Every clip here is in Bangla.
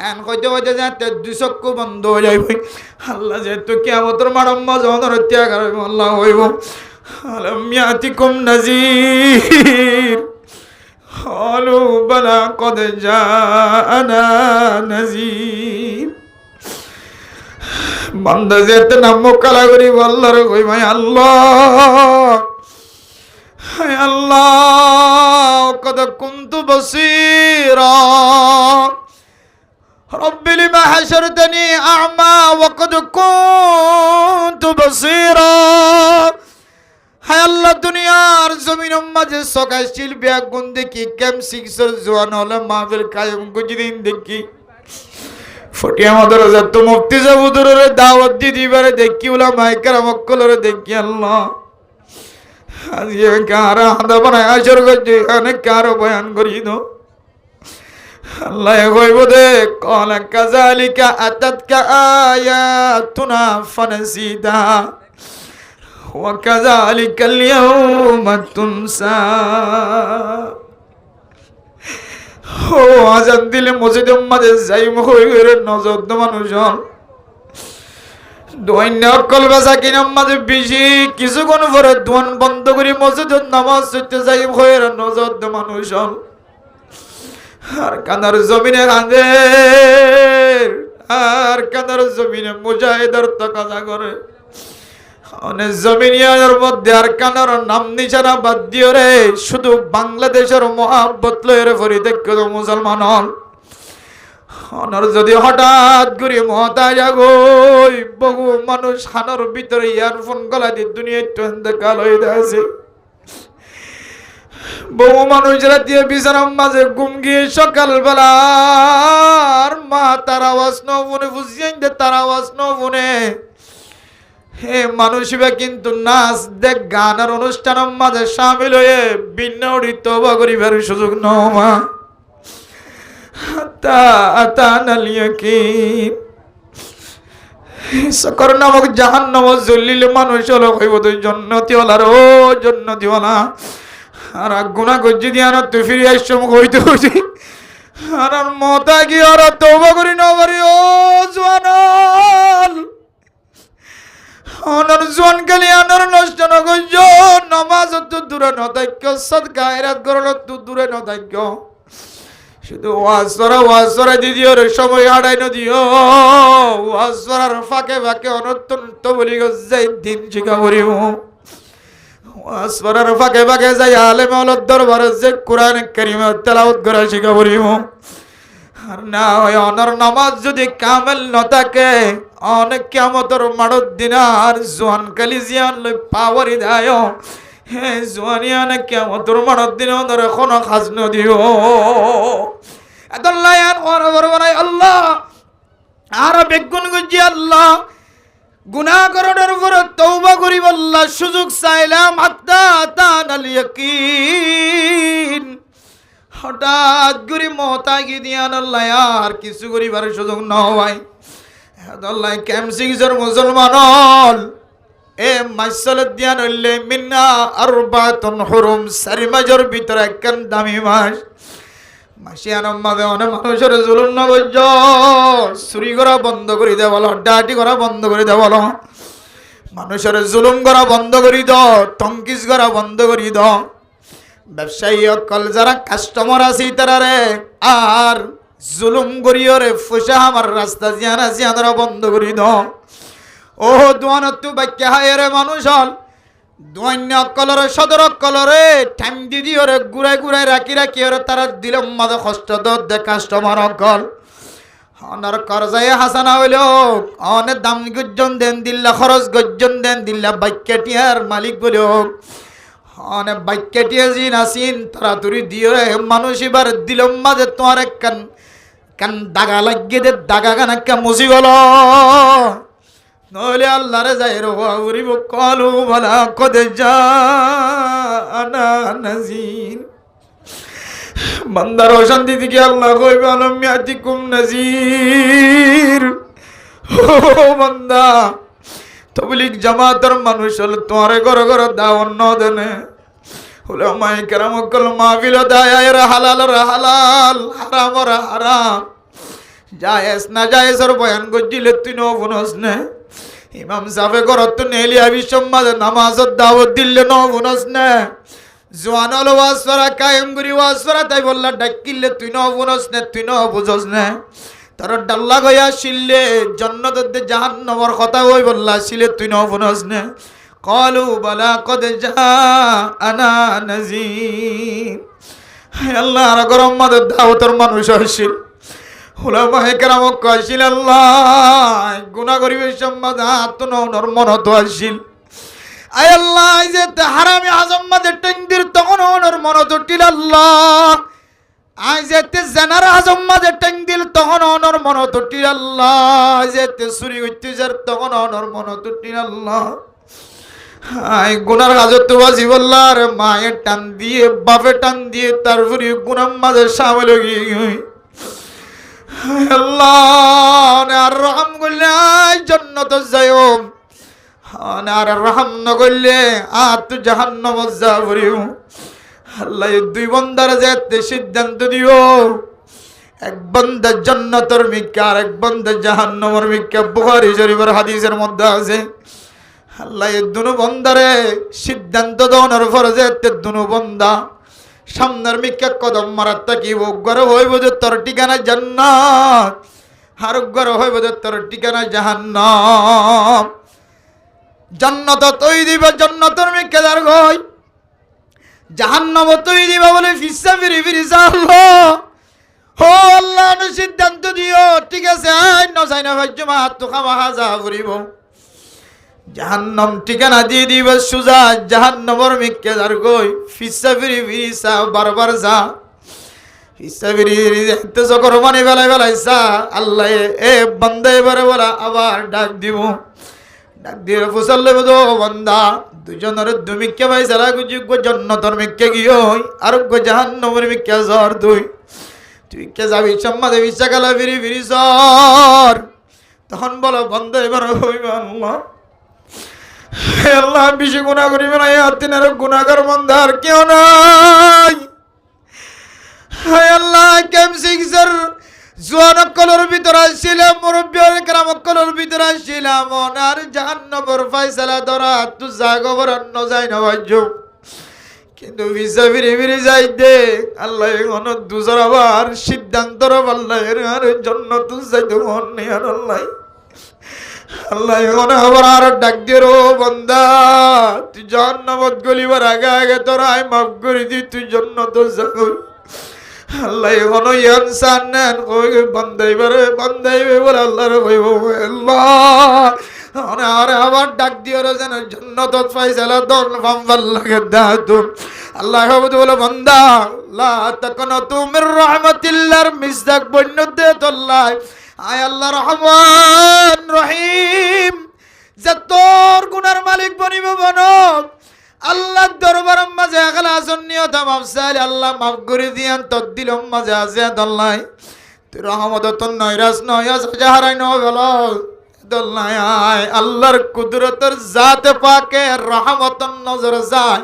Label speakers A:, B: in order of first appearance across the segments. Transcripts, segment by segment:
A: এন কইতে কইতে যাতে দুই চক্ষু বন্ধ হয়ে যাইব আল্লাহ যেহেতু কিয়ামতের মারম্ম যখন হত্যা করব আল্লাহ হইব আলাম ইয়াতিকুম নাযীর ক্বালু বালা ক্বাদ জাআনা নাযীর বান্দা যেতে নাম কালা করি আল্লাহর কই ভাই আল্লাহ হায় আল্লাহ কদ কুনতু বসীরা রব্বি লিমা হাশরতনি আ'মা ওয়া কদ কুনতু বসীরা হায় আল্লাহ দুনিয়ার জমিনের মাঝে সকাশিল বেগুন দেখি কেম সিক্সর জওয়ান হলে মাহফিল কায়েম গুজদিন দেখি ফটিয়া মাদ্রাসা তো মুফতি সাহুদুরের দাওয়াত দিবারে দেখি উলামায়ে কেরাম কলরে দেখি আল্লাহ আজকে কারা হাদা বানায় আসর গজে অনেক কারো বয়ান করি দো আল্লাহ কইব দে কলা কাযালিকা আতাতকা আয়াতুনা ফানসিতা ওয়া কাযালিকাল ইয়াউমা তুনসা ও আজান দিলে মসজিদের মাঝে যাই হয়ে নজর দো মানুষ দোয়াইন অকল বাসা কিনার মাঝে বেশি কিছুক্ষণ পরে দোয়ান বন্ধ করে মসজিদের নামাজ পড়তে যাই হয়ে নজর দো মানুষ আর কানার জমিনে কাঁদে আর কানার জমিনে মুজাহিদের তাকাজা করে অনেক জমিনিয়ার মধ্যে আর কানার নাম নিশানা বাদ দিয়ে রে শুধু বাংলাদেশের মহাব্বত লয়ের পরিত্যাগ মুসলমান হল অনর যদি হঠাৎ করে মহতাজ আগই বহু মানুষ হানোর ভিতরে ইয়ারফোন গলা দিয়ে দুনিয়ায় অন্ধকার হয়ে আছে বহু মানুষ রাতে বিছানার মাঝে ঘুম গিয়ে সকালবেলা আর মা তার আওয়াজ নবনে বুঝিয়ে তার আওয়াজ নবনে হে মানুষবা কিন্তু নাচ দেখ গান আর অনুষ্ঠানের মাঝে সামিল হয়ে ভিন্ন তওবা করিবার সুযোগ নমা সকর নামক জাহান্নাম জ্বলিলে মানুষ হলো হইব তুই জন্নতি ওলার ও জন্নতি ওলা আর গুনাহ গজ্জি দিয়া না তুই ফিরে আসছম হইতে হইছি আর মতা কি আর তওবা করি না পারি ও জওয়ান অনর জোয়ান কালি আনর নষ্ট ন গজ্জ নামাজ তো দূরে ন থাক্য সদকা খয়রাত করল তো দূরে ন থাক্য শুধু ওয়াজরা দিদিওর সময় আড়াই নদিও ওয়াজরার ফাঁকে ফাঁকে অনন্ত বলি যাই দিন শিখা করিব ওয়াজরার ফাঁকে ফাঁকে যাই আলেম আউলাদ দরবারে যে কোরআন কারীম তেলাওয়াত করা শিখা করিব আর না হয় অনর নামাজ যদি কামেল ন থাকে অনেক কিয়ামতের মাড়ত দিন আর জোয়ান কালি জিয়ান লই পাওয়ারি দায় হে জোয়ানিয়ানে কিয়ামতের মাড়ত দিন ধরে কোনো খাজ নদিও আল্লাহ আর বরবরাই আল্লাহ আর বেগুন গজি আল্লাহ গুনাহ করার পর তওবা করিব আল্লাহ সুযোগ চাইলাম হাত্তা তানাল ইয়াকিন হঠাৎ করে মতাগি দিয়ান আল্লাহ আর কিছু করিবার সুযোগ ন হয় আল্লাহ ক্যামসিংসর মুসলমান এ মাইসাল দিয়ান হইলে মিন্না আরবাতুন হুরুম সারি মাসের ভিতরে একখান দামি মাস মাসিয়ানোর মাঝে অনেক মানুষের জুলুম না বলছ চুরি করা বন্ধ করে দে বলো ডাটি করা বন্ধ করে দে বলো মানুষের জুলুম করা বন্ধ করি দ টঙ্কিস করা বন্ধ করি দ ব্যবসায়ী অকল যারা কাস্টমার আছে তারা রে আর জুলুম করিও রে ফুসা আমার রাস্তা জিয়ানা জিয়ানরা বন্ধ করি দ ও দোয়ানত বাক্য হায় রে মানুষ হল দোয়ান্য কলরে সদর কলরে টাইম দিদি ওরে ঘুরাই ঘুরাই রাখি রাখি ওরে তারা দিলাম মাঝে কষ্ট দে কাস্টমার অকল অনার করজায় হাসানা হইল অনেক দাম গজ্জন দেন দিল্লা খরচ গজ্জন দেন দিল্লা বাক্যটিয়ার মালিক বলে অনেক বাক্যটিয়া জিন আসিন তারা তুরি দিয়ে মানুষ এবার দিলাম মাঝে তোমার এক কান দাগা লাগিয়ে দে দাগা কান একটা মুসি গল নইলে আল্লাহ রে যাই রুব কলু বলা কদে জানা নাজির বান্দার অশান্তি থেকে আল্লাহ কইবে আলম ইয়াতিকুম নাজির ও বান্দা তবলিগ জামাতের মানুষ হল তোমারে ঘরে ঘরে দাওয়াত ন দেনে উলামায়ে কেরাম কল মাহফিল দায়ায়ের হালাল হালাল হারাম হারাম জায়েজ না জায়েজের বয়ান গজিলে তুই ন বুনস না ইমাম সাহেব ঘরত নেলি আবি সম্মাদে নামাজত দাওয়াত দিলে ন বুনস না জোয়ান হলো ওয়াজ করা কায়েম করি ওয়াজ করা তাই বললা ডাকিলে তুই ন বুনস না তুই ন বুঝস না তোর ডাল্লা গয়া শিললে জান্নাতে জাহান্নামের কথা ওই বললা শিলে তুই ন বুনস না ক্বালু বালা কদ জাআনা নাযীর হে আল্লাহ আর গরম মাদে দাওয়াতের মানুষ আসিল উলামায়ে কেরাম কইছিল আল্লাহ গুনাহ করিবে সম্মাদে আত্মনর মনত আসিল আয় আল্লাহ যে হারামি আজম মাদে টেংদির তখন ওনর মনত উঠিল আল্লাহ আজ যেতে জানার আজম মাদে টেংদিল তখন ওনর মনত উঠিল আল্লাহ যেতে চুরি হইতে যার তখন ওনর মনত উঠিল আল্লাহ আই গুনার হাজত বাজি বললার মায়ের টান দিয়ে বাপে টান দিয়ে তারপরে গুনার মাঝে সামিল হয়ে আল্লাহ আর রহম করলে জান্নাত যাইও আর রহম না করলে আত জাহান্নাম যাবরিও আল্লাহ দুই বান্দার যেতে সিদ্ধান্ত দিও এক বান্দা জান্নাতের মিক্কা আর এক বান্দা জাহান্নামের মিক্কা বুখারী শরীফের হাদিসের মধ্যে আছে আল্লাহ এই দুনো বন্দারে সিদ্ধান্ত দেওয়ার ফরজে দুনো বন্দা সামনের মিক্কা কদম মারার তাকি ওগর হইব যে তোর ঠিকানা জান্নাত আর ওগর হইব যে তোর ঠিকানা জাহান্নাম জান্নাত তৈ দিবা জান্নাতের মিক্কা দার গই জাহান্নাম তৈ দিবা বলে ফিসা ফিরি ফিরি চালো ও আল্লাহ সিদ্ধান্ত দিও ঠিক আছে আই নসাই না ভাজ্য মা তো খামা হাজা ফুরিব জাহান্নাম ঠিকানা দিয়ে দিব সুজা জাহান্নামের মিক্কে দার গই ফিসা ফিরি ফিরি সা বারবার যা ফিসা ফিরি ফিরি তো সকর মানে বেলায় বেলায় সা আল্লাহ এ বান্দা এবারে বলা আবার ডাক দিব ডাক দিয়ে ফুসাল্লে বদো বান্দা দুজনের দুমিক্কে ভাই সারা যোগ্য জান্নাতের মিক্কে গিয়ে আর জাহান্নামের মিক্কে জ্বর তুই কে যাবি সম্মাদে বিশ্বাকালা ফিরি ফিরি সর তখন বলো বান্দা এবার হইবে আল্লাহ আল্লাহ বেশি গুনাহ করিবে না আত্মিনার গুনাহগার বান্দা আর কেউ নাই হায় আল্লাহ কেম সিক্সের জোয়ান কলর ভিতর আসছিলাম মুরব্বিয়র کرام কলর ভিতর আসছিলাম আর জাহান্নামের ফয়সালা ধরা তু জাগবর অন্য যাই না ভাইজো কিন্তু ভিসা ফিরে ফিরে যাই দে আল্লাহ কোন দুসর আবার সিদ্ধান্ত আল্লাহ এর জান্নাত যাইতে মন নেই আর আল্লাহ আল্লাহ এখন আবার আর ডাক দিয়ে রো বান্দা তুই জান্নাত গলিবার আগে আগে তোর আই মাফ করে দি তুই জান্নাত যাবি আল্লাহ এখন ইনসান নেন কই বান্দাইবে বলে আল্লাহর কইব আল্লাহ আর আবার ডাক দিয়ে রো যেন জান্নাত ফয়সালা দন ফাম লাগে দাতু আল্লাহ বলে বান্দা লা তাকনাতু মির রাহমাতিল্লাহর মিসদাক বন্যতে তোল্লাহ আয় আল্লাহ রহমান রহিম যে তোর গুনার মালিক বনিব বনক আল্লাহ দরবার মাঝে এখলাসন নিয়ত মাফ চাইলে আল্লাহ মাফ করে দিয়ান তোর দিলম মাঝে আছে দল্লাই তুই রহমত তোর নৈরাস নয়াস হারাই ন গেল দল্লাই আয় আল্লাহর কুদরতের জাতে পাকে রহমতন নজর যায়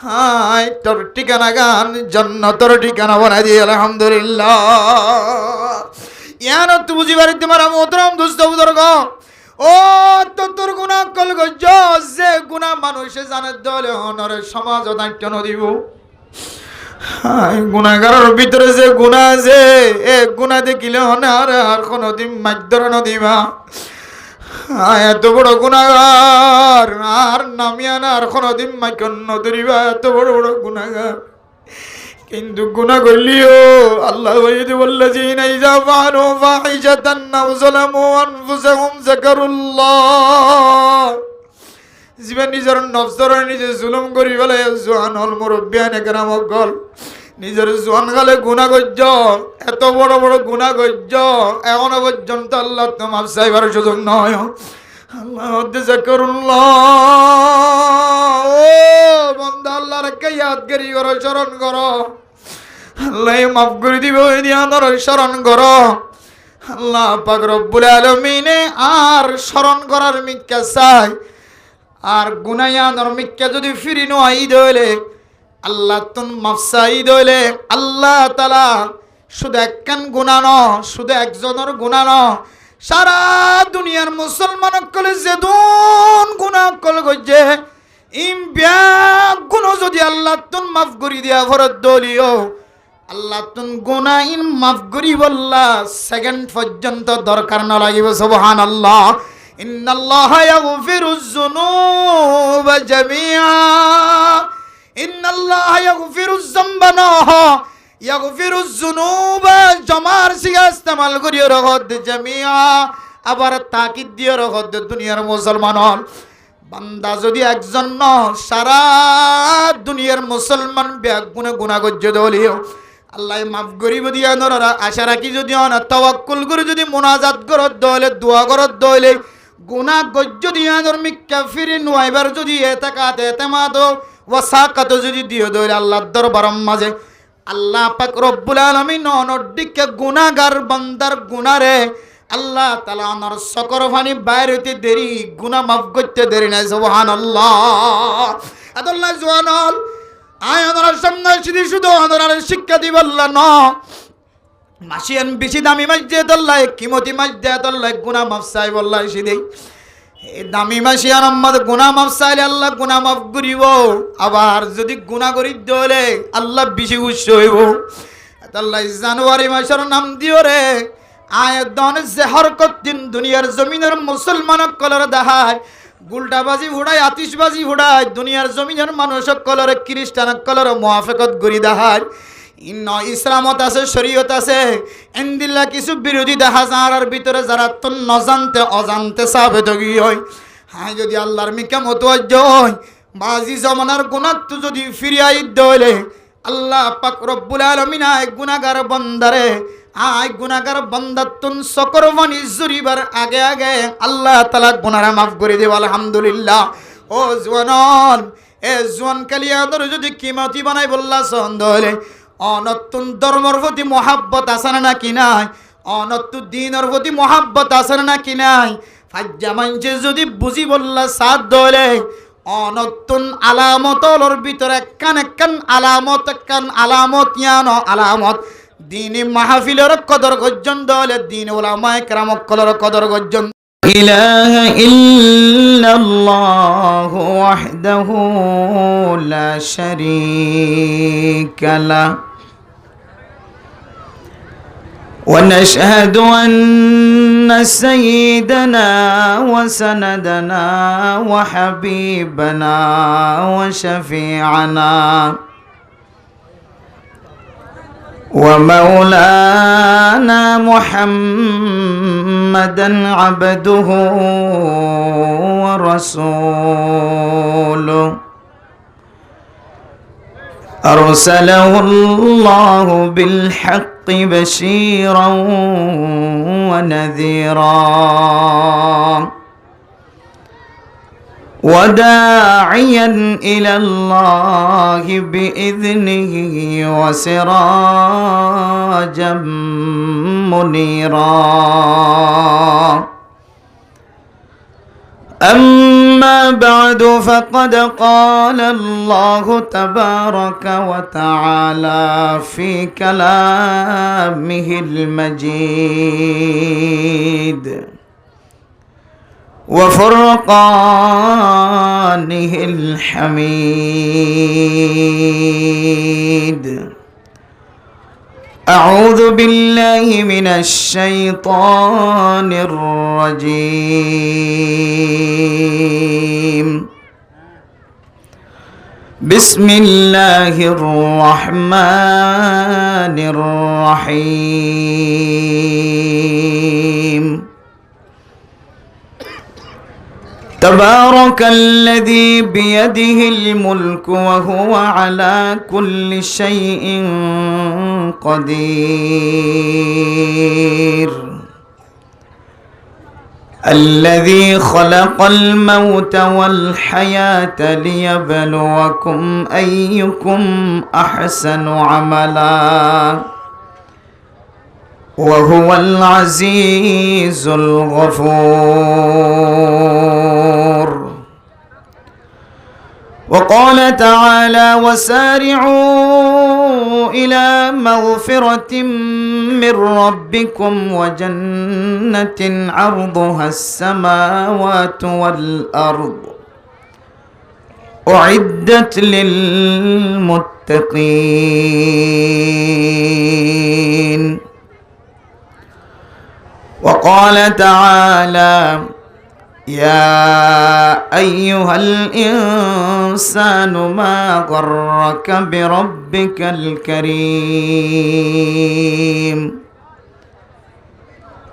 A: হায় তোর ঠিকানা গান জান্নাতের ঠিকানা বানাই দিয়ে আলহামদুলিল্লাহ ইয়ানো তু বুঝি বাড়িতে মারা মোহতরম দুস্থ বুজুর্গ ও তোর গুনাহ কল গজ যে গুনাহ মানুষে জানে দলে হনরে সমাজ দায়িত্ব ন দিব হাই গুনাহগারের ভিতরে যে গুনাহ আছে এ গুনাহ দেখিলে হনে আর কোনদিন মাইদর ন দিবা এত বড় গুনাহগার আর নামিয়া না আর কোনদিন মাইকন ন ধরিবা এত বড় বড় গুনাহগার কিন্তু গুনাহ করলিও আল্লাহ ওয়াইদ ওয়াল্লাযিনা ইযা ফাআলু ফাহিশাতান আও যালামু আনফুসাহুম যাকারুল্লাহ জীবন নিজের নফসর নিজে জুলুম করি বলে জওয়ান হল মুরব্বিয়ানে কেরাম গল নিজের জওয়ান গালে গুনাহ গজ্জ এত বড় বড় গুনাহ গজ্জ এখনো পর্যন্ত আল্লাহ তো মাফ চাইবার সুযোগ নয় আল্লাহ যাকারুল্লাহ ও বান্দা আল্লাহর কে ইয়াদ করি করো স্মরণ করো আল্লাহ মাফ করে দিব দিয়ানোর স্মরণ করো আল্লাহ পাক রব্বুল আলামিনে আর স্মরণ করার মিক্কা চাই আর গুনায়ানোর মিক্কা যদি ফিরি নয় দইলে আল্লাহ তুন মাফ চাই দইলে আল্লাহ তাআলা শুধু একখান গুনাহ ন, শুধু একজনের গুনাহ ন, সারা দুনিয়ার মুসলমান কলে যেদুন গুনাহ কল গজে ইম ব্যাগ গুণ যদি আল্লাহ তুন মাফ করি দিয়া ঘরত দলিও আল্লাহ তুন গুনাহ ইন মাফ করি বললা সেকেন্ড পর্যন্ত দরকার না লাগিব। সুবহানাল্লাহ। ইন্নাল্লাহা ইয়াগফিরুজ যুনুবা জামিআ, ইন্নাল্লাহা ইয়াগফিরুজ যামবা ইয়াগফিরুজ যুনুবা জমার সিগা ইস্তেমাল করিও রগত জামিআ, আবার তাকিদ দিয়ে রগত দুনিয়ার মুসলমান বান্দা যদি একজন ন সারা দুনিয়ার মুসলমান ব্যাগ গুণে গুনাহ গজ্জ দলিও আল্লাহ মাফ করিব দিয়া নরা আশা রাখি যদি না তাওয়াক্কুল করে যদি মুনাজাত করত দলে দোয়া করত দলে গুনাহ গজ্জ দিয়া ধর্মিক কাফিরিন ওয়াইবার যদি এতাকাত এতেমাদ ওয়াসাকাত যদি দিও দলে আল্লাহর দরবার মাঝে আল্লাহ পাক রব্বুল আলামিন অনডিকে গুনাহগার বান্দার গুনারে আল্লাহ তাআলা আমার সকর ফানি বাইর হইতে দেরি গুনাহ মাফ করতে দেরি নাই। সুবহানাল্লাহ। আল্লাহ জওয়ানল আয় আমার সামনে শুধু শুধু আমার শিক্ষা দিব আল্লাহ ন মাসিয়ান বেশি দামি মাছ দিয়ে আল্লাহ কিমতি মাছ দিয়ে আল্লাহ গুনাহ মাফ চাই বল্লাহ সিদেই এই দামি মাসিয়ান আম্মাদ গুনাহ মাফ চাইলে আল্লাহ গুনাহ মাফ করিব, আবার যদি গুনাহ করি দলে আল্লাহ বেশি খুশি হইব। আল্লাহ জানুয়ারি মাসের নাম দিও রে আয় দন যে হরকত দিন দুনিয়ার জমিনের মুসলমান কলর দেখায় গুলটাবাজি ফুড়ায় আতিশবাজি ফুড়ায় দুনিয়ার জমিনের মানুষ কলর খ্রিস্টান কলর মুআফাকত গরি দেখায় ইন্ন ইসলামত আছে শরীয়ত আছে এন্দিল্লা কিছু বিরোধী দেখা যার ভিতরে যারা তো নজানতে অজান্তে সাবেত গিয়ে হয়। হ্যাঁ যদি আল্লাহর মিকা মতওয়াজ্জ হয় বাজি জমানার গুনাহ তো যদি ফিরিয়াই দলে আল্লাহ পাক রব্বুল আলামিন আয় গুনাহগার বান্দারে আয় গুনাহগার বান্দাতুন সকরবানি জুরিবার আগে আগে আল্লাহ তাআলা গুনাহরা মাফ করে দেব আলহামদুলিল্লাহ। ও জওয়ান এ জওয়ান কালিয়াদর যদি কিমতি বানাই বললা সন্দলে অনতুন ধর্মর প্রতি মহাব্বত আছে না কি নাই, অনতু দিনের প্রতি মহাব্বত আছে না কি নাই, ফাজ্জা মানছে যদি বুঝি বললা সাথ দলে অনতুন আলামতর ভিতরে একখান আলামত ইয়ানো আলামত দিনী মাহফিলের কদর গজ্জন দলে দিন উলামায়ে কেরাম কলর কদর গজ্জন ইলাহা ইল্লাল্লাহু ওয়াহদাহু লা শারীকা লা ওয়া নাশহাদু আন্না সাইয়্যিদানা ওয়া সানাদানা ওয়া হাবিবানা ওয়া শাফি'ানা ومولانا محمدا عبده ورسوله أرسله الله بالحق بشيرا ونذيرا وداعيا إلى الله بإذنه وسراجا منيرا أما بعد فقد قال الله تبارك وتعالى في كلامه المجيد وفرقانه الحميد أعوذ بالله من الشيطان الرجيم بسم الله الرحمن الرحيم تبارك الذي بيده الملك وهو على كل شيء قدير الذي خلق الموت والحياة ليبلوكم أيكم أحسن عملا وهو العزيز الغفور وقال تعالى وسارعوا إلى مغفرة من ربكم وجنة عرضها السماوات والأرض أعدت للمتقين. وقال تعالى يا أيها الإنسان ما غرك بربك الكريم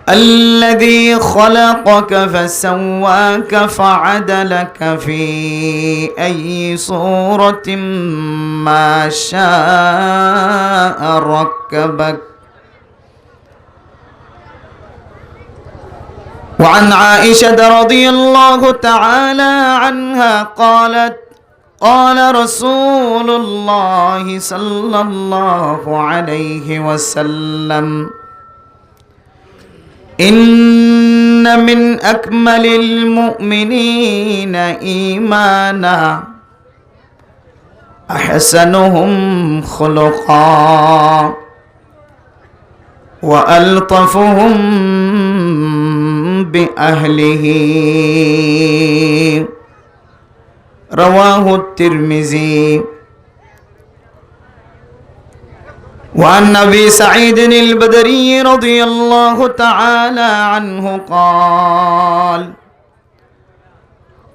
A: الذي خلقك فسواك فعدلك في أي صورة ما شاء ركبك. وعن عائشة رضي الله تعالى عنها قالت قال رسول الله صلى الله عليه وسلم إن من أكمل المؤمنين إيمانا أحسنهم خلقا وألطفهم بأهله. رواه الترمذي. وعن أبي سعيد البدري رضي الله تعالى عنه قال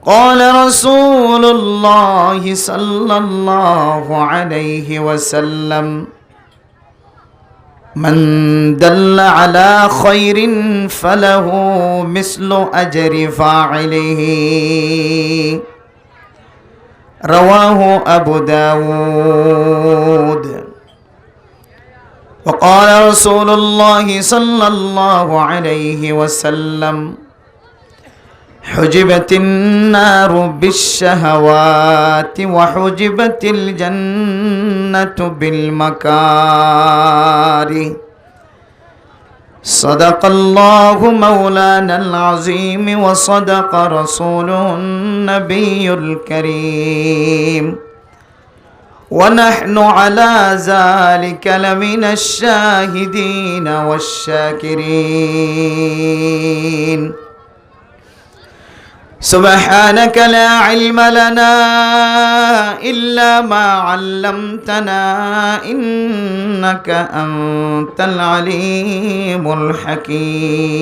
A: قال رسول الله صلى الله عليه وسلم من دل على خير فله مثل أجر فاعله. رواه أبو داود. وقال رسول الله صلى الله عليه وسلم حجبت النار بالشهوات وحجبت الجنة بالمكاره. صدق الله مولانا العظيم وصدق رسوله النبي الكريم ونحن على ذلك لمن الشاهدين والشاكرين. سبحانك لا علم لنا إلا ما علمتنا إنك أنت العليم الحكيم.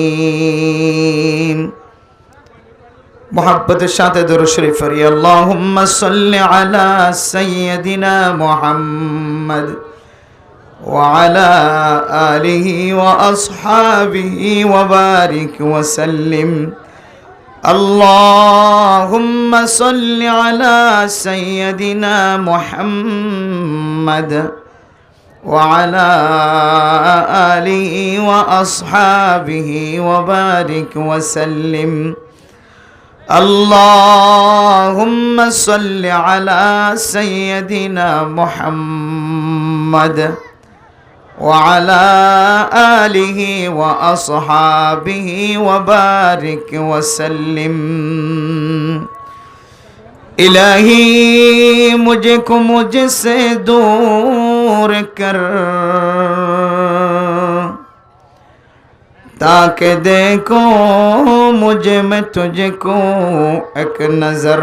A: محبت الشاطئ درود شریف فری اللهم صل على سيدنا محمد وعلى آله وأصحابه وبارك وسلم. اللهم صل على سيدنا محمد وعلى آله وأصحابه وبارك وسلم. اللهم صل على سيدنا محمد وعلى آله وأصحابه وبارك وسلم. إلهی مجھ کو مجھ سے دور کر تاکہ دیکھو مجھ میں تجھ کو ایک نظر.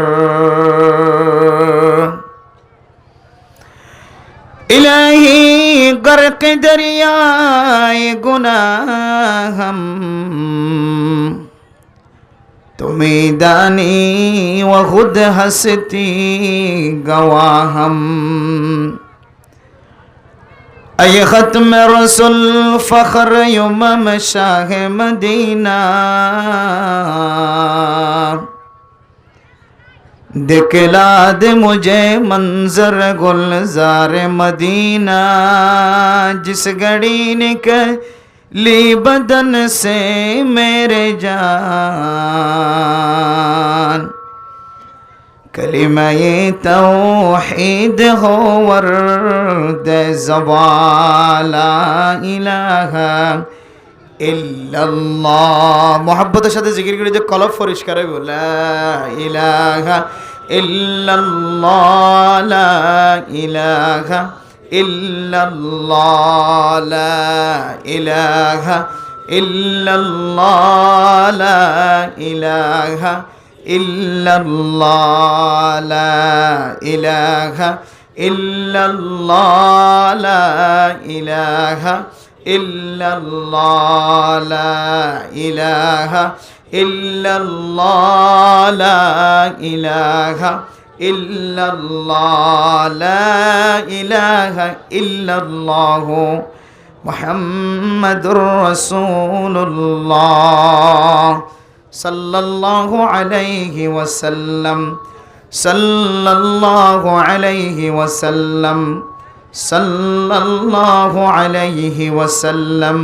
A: الہی غرق دریائے گناہ ہم تمہیں دانی و خود ہستی گواہم. اے ختم رسول فخر یمم شاہ مدینہ دکھلا دے مجھے منظر گلزار مدینہ جس گھڑی نکلی بدن سے میرے جان. کلمہ توحید ہو ورد زبان لا الہ الا اللہ. محبت সাথে জিকির করে যে কলব পরিষ্কার হবে লা ইলাহা ইল্লাল্লাহ লা ইলাহা ইল্লাল্লাহ লা ইলাহা ইল্লাল্লাহ লা ইলাহা ইল্লাল্লাহ লা ইলাহা ইল্লাল্লাহ লা ইলাহা ইল্লাল্লাহ লা ইলাহা ইল্লাল্লাহ লা ইলাহা ইল্লাল্লাহ লা ইলাহা ইল্লাল্লাহ মুহাম্মাদুর রাসূলুল্লাহ সাল্লাল্লাহু আলাইহি ওয়াসাল্লাম সাল্লাল্লাহু আলাইহি ওয়াসাল্লাম সাল্লাল্লাহু আলাইহি ওয়াসাল্লাম।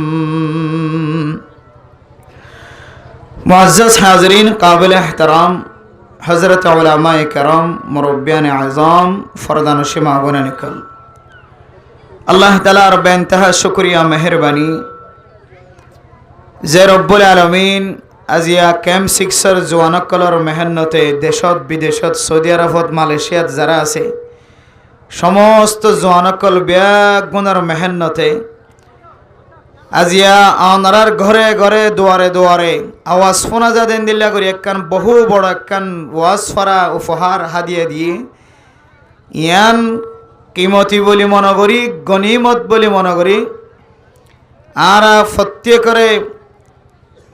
A: মুআজ্জাজ হাজরিন, কাবিল এহতরাম হযরত উলামায়ে কেরাম, মুরব্বিয়ান আযম, ফরদানশী মা বোনেরা নিকল, আল্লাহ তাআলার বেইনতাহা শুকরিয়া মেহেরবানি যে রব্বুল আলামিন আজিয়া ক্যাম্প 6 জোয়ানকলর মেহনতে দেশত বিদেশত সৌদি আরবত মালয়েশিয়াত যারা আছে সমস্ত জোয়ানকল ব্যাগুণার মেহনতে আজিয়া আনারার ঘরে ঘরে দুয়ারে দুয়ারে আওয়াজ ফোনা যা দেন দিল্লা করি একখান বহু বড় একখান ওয়াজ ফারা উপহার হাদিয়া দিয়ে ইয়ান কিমতি বলি মনে করি, গনিমত বলি মনে করি। আর ফত্যে করে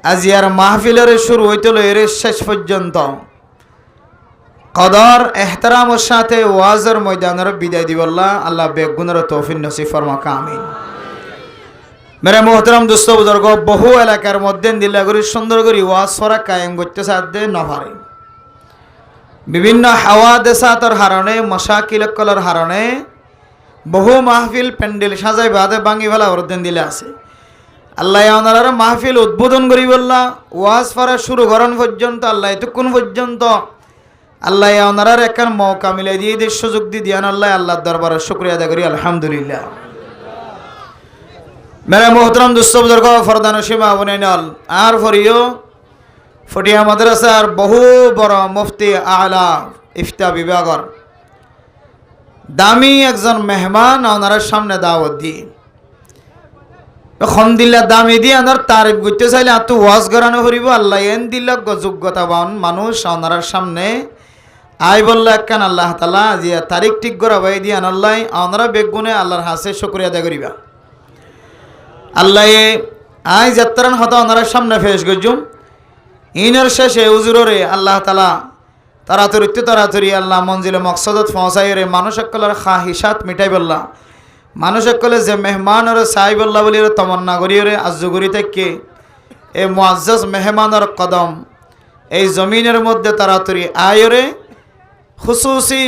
A: আজিয়ার মাহফিলের শুরু হইতে এর শেষ পর্যন্ত কদর এহতরামের সাথে ওয়াজের ময়দানের বিদায় দিবল্লাহ আল্লাহ বেগুনের তৌফিক নসিব ফরমাক, আমিন। মেরে মোহতরম দোস্ত বুজুর্গ, বহু এলাকার মধ্যে দিল্লা করি সুন্দর করে ওয়াজ ফরা কায়েম করতে সাধ্যে নভারে বিভিন্ন হাওয়াদেসাতর হারণে মশাকিলকলর হারণে বহু মাহফিল প্যান্ডেল সাজাই বাদে ভাঙি ফেলা ওরদিন দিলে আছে। আল্লাহ ওনারা মাহফিল উদ্বোধন করি বললা ওয়াজ ফরা শুরু করান পর্যন্ত আল্লাহ এতক্ষণ পর্যন্ত আল্লাহ ওনারার একখান মৌকা মিলাই দিয়ে দিয়ে সুযোগ দিয়ে দিয়ান আল্লাহ আল্লাহর দরবারে শুকরিয়া আদায় করি আলহামদুলিল্লাহ। মেরা মোহতরম দোস্ত বুজুর্গ, ফরদানশী মা বোনেরা, আর ফরিও ফটিয়া মাদ্রাসার বহু বড় মুফতি আলা ইফতা বিভাগর দামি একজন মেহমান ওনার সামনে দাওয়াত দিয়ে এখন দিল্লা দামি দিয়ে ওনার তারিফ করতে চাইলে এত ওয়াজ করানো করিব আল্লাহ এন দিল্লা যোগ্যতাবান মানুষ ওনার সামনে আই বললো একখান আল্লাহ তালা জিয়া তারিখ ঠিক করা ভাই দিয়ে আল্লাহ ওনারা বেগুনে আল্লাহর হাসে শুকরিয়া আদায় করিবা। আল্লাহ আই যাত্রান হতা ওনার সামনে ফেস গজুম ইনের শেষে উজুরে আল্লাহ তালা তাড়াতাড়ি আল্লাহ মঞ্জিলে মকসদত পৌঁছাই রে মানুষ সকলের খাহিসাত মিটাই বললা মানুষ সকলে যে মেহমানের সাই বল্লা বলি তমন্না করিওরে আজুগুরি থেকে এ মুআজ্জাজ মেহমানের কদম এই জমিনের মধ্যে তাড়াতাড়ি আয়রে খুসুসি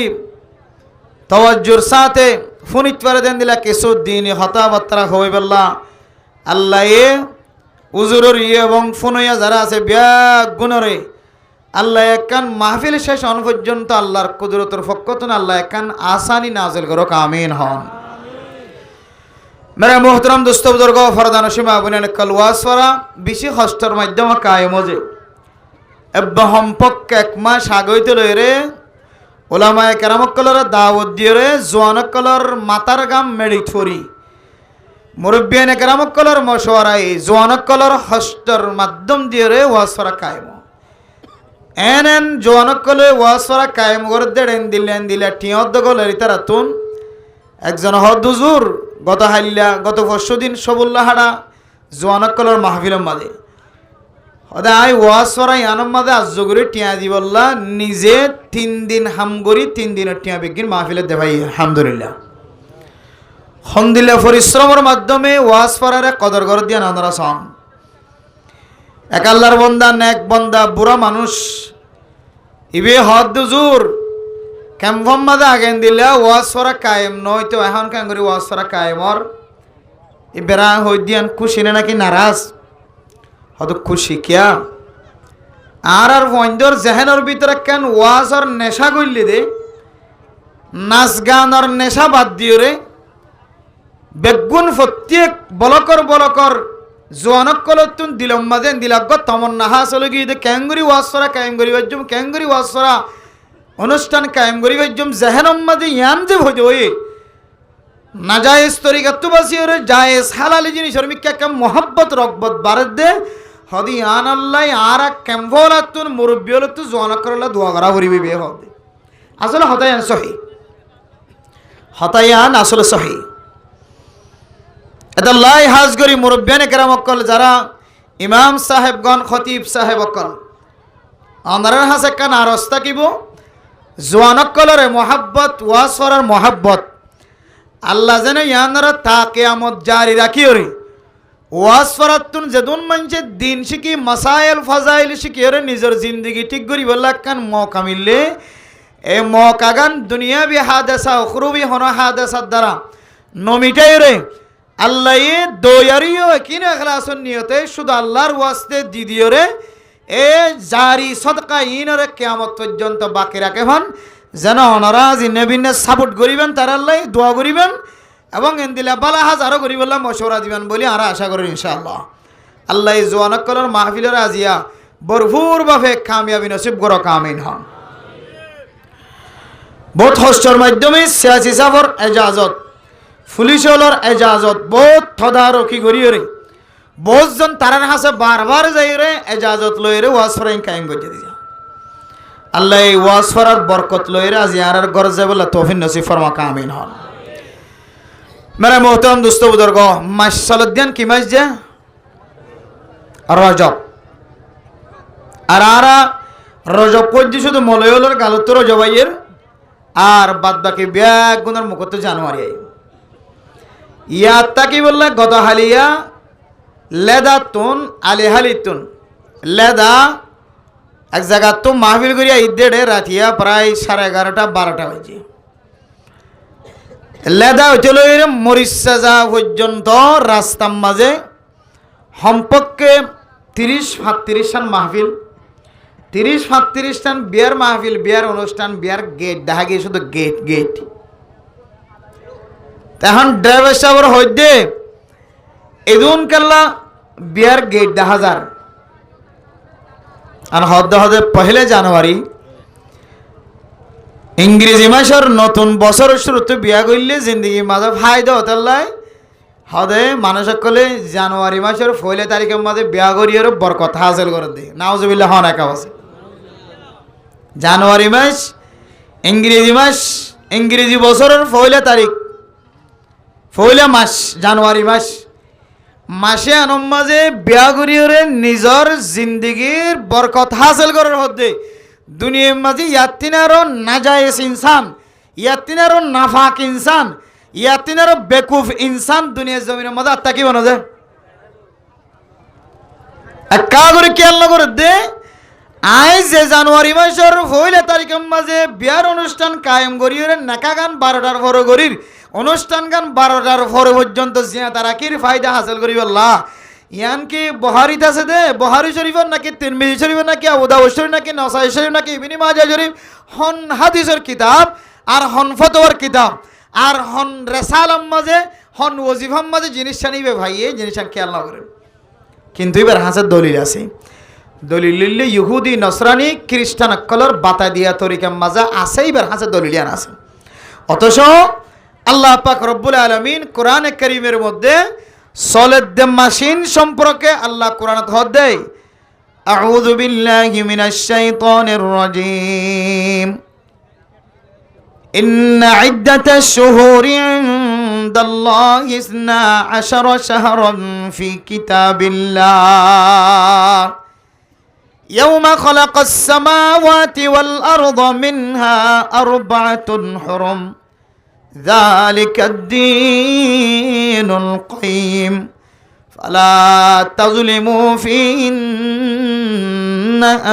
A: তওয়াজ্জুর সাথে ফুনিত করে দেন দিলা কিছু দিন হতাবাত্রা হয়ে বললা আল্লাহ এ উজুরের এবং ফুনইয়া যারা আছে ব্যাগ গুণরে আল্লাহ একখান মাহফিল শেষ হন পর্যন্ত আল্লাহর কুদরতের ফক্কতন আল্লাহ একখান আসানি নাজিল করুক, আমিন হন। মেরা মোহতরম দোস্ত বুজুর্গ, ফরদানশী মা বোনেরা নিকল, ওয়াজ ফরা বেশি কষ্টের মাধ্যমে কায়েম যে এব্বাহম পক্কে এক মাস আগইতে লইরে ওলামায়ে কেরামকলর দাওয়াত দিয়রে জোয়ানকলর মাতার গাম মেড়ি থরি মুরব্বিয়ানে কেরামকলর মশওয়ারাই জোয়ানকলর হস্তের মাধ্যম দিয়রে ওয়াজ ফরা কায়েম এন জোয়ানকলে ওয়াজ ফরা কায়েম করে দেড়েন দিলে টিয়দ গলের তারাতুন একজন হদুজুর গত পরশুদিন সবুল্লাহ হাড়া জোয়ানকলর মাহফিলের মাঝে সদায় ওয়াজ ফরাই আনম মাঝে আজগুরি টিয়া দি বললা নিজে 3 দিন হামগরি 3 দিনের টিয়া বেগিন মাহফিলে দেভাই আলহামদুলিল্লাহ। হন্দিল্লা পরিশ্রমের মাধ্যমে ওয়াজ ফরারে কদর করে দিয়া নানারা সন এক আল্লাহর বন্দা নেক বন্দা বুড়া মানুষ ইবে হদুজুর ক্যাম্পম মাঝে আগেন দিলে ওয়াজ ফরা কায়েম নয় তো এখন কেন করি ওয়াজ ফরা কায়েমর ইবেরা হই দিয়ান খুশি না নাকি নারাজ হয়তো খুশি কিয়া আর বন্ধর জেহেনের ভিতরে কেন ওয়াজর নেশা করলে দে নাচ গানের নেশা বাদ দিও রে বেগুন প্রত্যেক বলকর জোয়ানক কলতুন দিলম মাঝে দিলাগ তমন্না হাসলে গিয়ে ক্যাঙ্গুরি ওয়াজ ফরা কায়েম করি বাজুম ক্যাঙ্গুরি ওয়াজ ফরা অনুষ্ঠান কায়েম করি ভাইজম জেহেনম মাঝে ইয়ান যে হইতে হই নাজায়েজ তরিকাত বাসিওরে জায়েজ হালালি জিনিস মিক্কা কাম মোহাব্বত রগবত বারদ দে হদি আন আল্লাহ আর কেমভলাতুন মুরব্বিয়লতু জওয়ান করলা দোয়া করা করিবি বে হবে আসলে হতায়ান সহি হতায়ান আসলে সহি এটা লাই হাজ করি মুরব্বিয়ানে কেরাম অকল যারা ইমাম সাহেবগণ খতিব সাহেব অকল আমাদের হাসে কান আরস্তা কিব জওয়ান অকলরে মোহাব্বত ওয়াজ করার মোহাব্বত আল্লাহ যেন ইয়ানরা তা কিয়ামত জারি রাখিওরে ওয়াজ ফরাতুন যেদুন মানছে দিন শিখি মাসাইল ফাজাইল শিখিওরে নিজের জিন্দগি ঠিক করি বললা কান মৌকা মিললে এই মৌকা গান দুনিয়া বি হাদেসা উখরুবি হন হাদেসার দ্বারা নমিটাই রে আল্লাহ এ দয়ারিও কিন এখলাসন নিয়তে শুধু আল্লাহর ওয়াস্তে দিদিও রে এ জারি সদকা ইনরে কিয়ামত পর্যন্ত বাকি রাখে হন যেন ওনারা জিন্নে বিন্নে সাপোর্ট করিবেন তার আল্লাহ দোয়া করিবেন এবং এন্দিলা বালা হাজারও করিবেন মশওরা দিবেন বলে আমরা আশা করি ইনশাআল্লাহ আল্লাহ জওয়ানকলর মাহফিলের আজিয়া ভরপুর ভাবে কামিয়াবি নসিব করো কামিন হন বহুত হস্টর মাধ্যমে সিয়াসি সাফর এজাজত পুলিশলর এজাজত বহুত তদারকি করিয়ে বহুতজন তারার হাসে বারবার যাই রে এজাজত লই রে ওয়াজ ফরাইন কায়েম করে দিছে আল্লাহ এই ওয়াজ ফরার বরকত লই রে আজি আর গরজে বলা তৌফিক নসিব ফরমা কামিন হন মেরে মোহতরম দোস্ত বুজুর্গ মাস সালদ্দিয়ান কি মাস যে রজব আর আরা রজব পর্যন্ত শুধু মলয়লর গালত রজবাইয়ের আর বাদ বাকি ব্যাগ গুণের মুখত জানুয়ারি ইয়াত্তা কি বললে গত হালিয়া লেদা তুন আলিহালি তুন লেদা এক জায়গা তো মাহফিল করিয়া ঈদে রাতিয়া প্রায় 11:30 12টা হয়েছে লেদা হইতে লইরে মরিচা পর্যন্ত রাস্তার মাঝে সম্পর্কে 30-35 টান মাহফিল 30-35 টান বিয়ার মাহফিল বিয়ার অনুষ্ঠান বিয়ার গেট দেখা গিয়ে শুধু গেট গেট তখন ড্রাইভার সাহেবের হইতে এদুন কেল্লা বিয়ার গেট দেখা যার আর হদ্দে হদে 1 জানুয়ারি ইংরেজি মাসের নতুন বছর শুরুতে বিয়া করলে জিন্দগি মাঝে ফায়দা হতে লাই হদে মানুষ সকলে জানুয়ারি মাসের 1 তারিখের মাঝে বিয়া করিয়ে বরকত হাসিল করে দেয় নাউজুবিল্লাহ হন একা আছে জানুয়ারি মাস ইংরেজি বছরের 1 তারিখ 1 মাস জানুয়ারি মাসে আনম মাঝে বিয়া করিয়ে নিজের জিন্দগির বরকত হাসিল করার হদ্দে দুনিয়ার মাঝে ইয়াতিনারও নাজায়েজ ইনসান ইয়াতিনারও নাফাক ইনসান ইয়াতিনারও বেকুফ ইনসান দুনিয়ার জমিনের মাঝে আত্মা কি বনা যায় একা করে খেয়াল না করে দে আজ যে জানুয়ারি মাসের 1 তারিখের মাঝে বিয়ার অনুষ্ঠান কায়েম করিয়ে নাকা গান 12টার পরে করির অনুষ্ঠান গান 12টার পরে পর্যন্ত জিয়া তারা কির ফায়দা হাসিল করিব আল্লাহ ইয়ান কি বহারিত আছে দে বহারি শরীফর নাকি তিরমিজি শরীফর নাকি আবু দাউদ শরীফ নাকি নাসাই শরীফ নাকি ইবনে মাজাহ শরীফ হন হাদিসের কিতাব আর হন ফতোয়ার কিতাব আর হন রিসালাম মাঝে হন ওয়াজিফাম মাঝে জিনিস নিবে ভাই এই জিনিস খেয়াল না করেন কিন্তু এবার হাসের দলিল আছে দলিল লিল্লে ইহুদি নসরানি খ্রিস্টান কলর বাতা দিয়া তরিকা মাজা আছে এবার হাসের দলিল আন আছে অথচ আল্লাহ পাক রব্বুল আলামিন কোরআনে কারীমের মধ্যে সলেদ মাশিন সম্পর্কে আল্লাহ কোরআনে হদ দেয় আউযু বিল্লাহি মিনাশ শাইতানির রাজীম ইন্না ইদ্দাতাশ শুহুরি ইনদাল্লাহি 12 শাহরান ফি কিতাবিল্লাহ ইয়াওমা খালাকাস সামাওয়াতি ওয়াল আরদা মিনহা আরবা'তুন হুরুম ذلك الدين القيم فلا تظلموا فيهن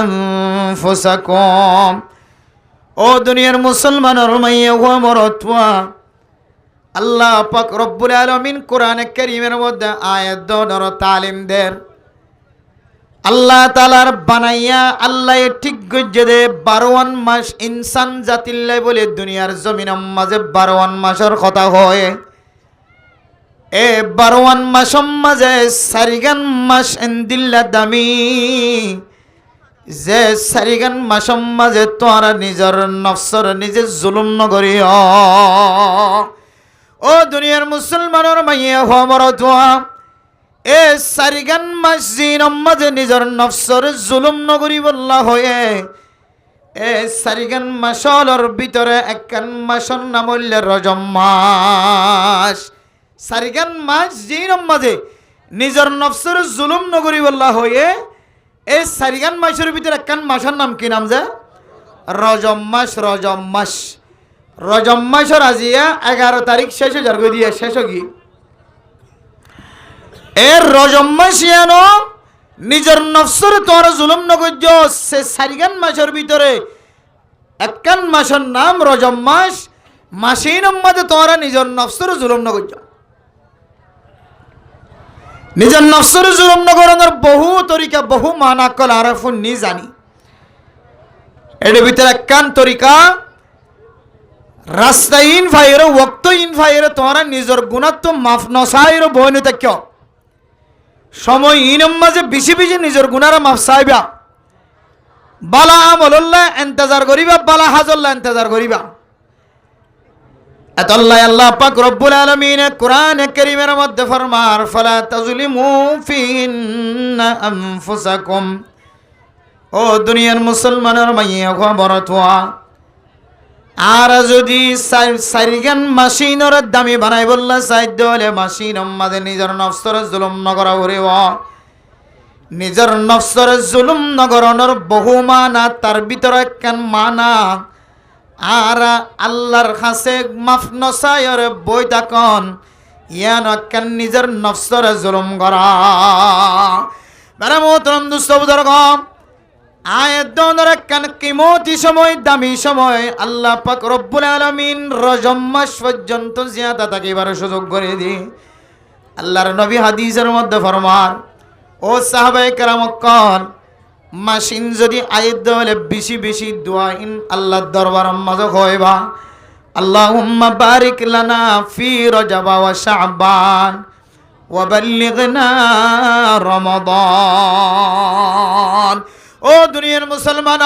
A: أنفسكم ও দুনিয়ার মুসলমানের মাইয়া ও মরতওয়া আল্লাহ পাক রব্বুল আলামিন কোরআনে কারীমের মধ্যে আয়াত দর তালিম দের আল্লাহ তাআলার বানাইয়া আল্লাহ ঠিক গজ্জে দে 12 মাস ইনসান জাতিল্লাই বলে দুনিয়ার জমিনের মাঝে 12 মাসের কথা হয় এ 12 মাসের মাঝে সারিগান মাস ইনদিল্লা দামি যে সারিগান মাসম মাঝে তোরা নিজের নফসর নিজে জুলুম নগরিয় ও দুনিয়ার মুসলমানের মাইয়া হমর তোয়া এ সারিগান মাস জিন মাঝে নিজের নফসর জুলুম নগরি বল্লা হয়ে এ সারিগান মাসলর ভিতরে একখান মাসর নাম হইল রজব মাস সারিগান মাস জিন মাঝে নিজের নফসর জুলুম নগরি বল্লা হয়ে এই সারিগান মাসের ভিতরে একখান মাসের নাম কি নাম যে রজব মাস রজব মাস রজব মাসের আজিয়া 11 তারিখ শেষ হয়ে যার দিয়ে শেষ কি এর রজব মাস ইয়ানো নিজের নফসের তোর জুলুম নগর্য সে সারিগান মাসের ভিতরে একখান মাসের নাম রজব মাস মাসিন মধ্যে তোরা নিজের নফসের জুলুম নগর্য নিজের নফসের জুলুম নগরণের বহু তরিকা বহু মানাকল আরফুন নি জানি এর ভিতরে একখান তরিকা রাস্তাইন ফাইর ওয়াক্তইন ফাইর তোরা নিজের গুণাত্ম মাফ নসাইর বইনে তাক্য সময় ইনম মাঝে বেশি বেশি নিজের গুণারা মাফ চাইবা বালা আমল্লাহ ইন্তজার করিবা বালা হাজল্লাহ ইন্তজার করিবা আল্লাহ আল্লাহ পাক রব্বুল আলামিন কোরআন কারীমের মধ্যে ফরমার ফালা তাজলিমু ফিন্না আনফুসাকুম ও দুনিয়ার মুসলমানের মাইয়া খবর তোয়া আর যদি সারিগান মাসিনর দামি বানাই বললা সাইদ হলে মাসিন আমাদের নিজের নফসরে জুলুম নগরা হরিব নিজের নফসরে জুলুম নগরণের বহু মানা তার ভিতরে একখান মানা আর আল্লাহর কাছে মাফ নসায়র বই তাকন ইয়ান একখান নিজের নফসরে জুলুম করা মেরা মোহতরম দুস্থ বুজুর্গ আয়াত দনের একখান কিমতি সময় দামি সময় আল্লাহ পাক রব্বুল আলামিন রজব মাস পর্যন্ত জিয়াদা থাকিবার সুযোগ করে দি আল্লাহর নবী হাদিসের মধ্যে ফরমান ও সাহাবায়ে কেরাম কন মাসিন যদি আয়াত দলে বেশি বেশি দোয়া ইন আল্লাহর দরবারের মাঝে হইবা আল্লাহুম্মা বারিক লানা ফি রজব ওয়া শাবান ওয়া বাল্লিগনা রমাদান ও দুনিয়ার মুসলমান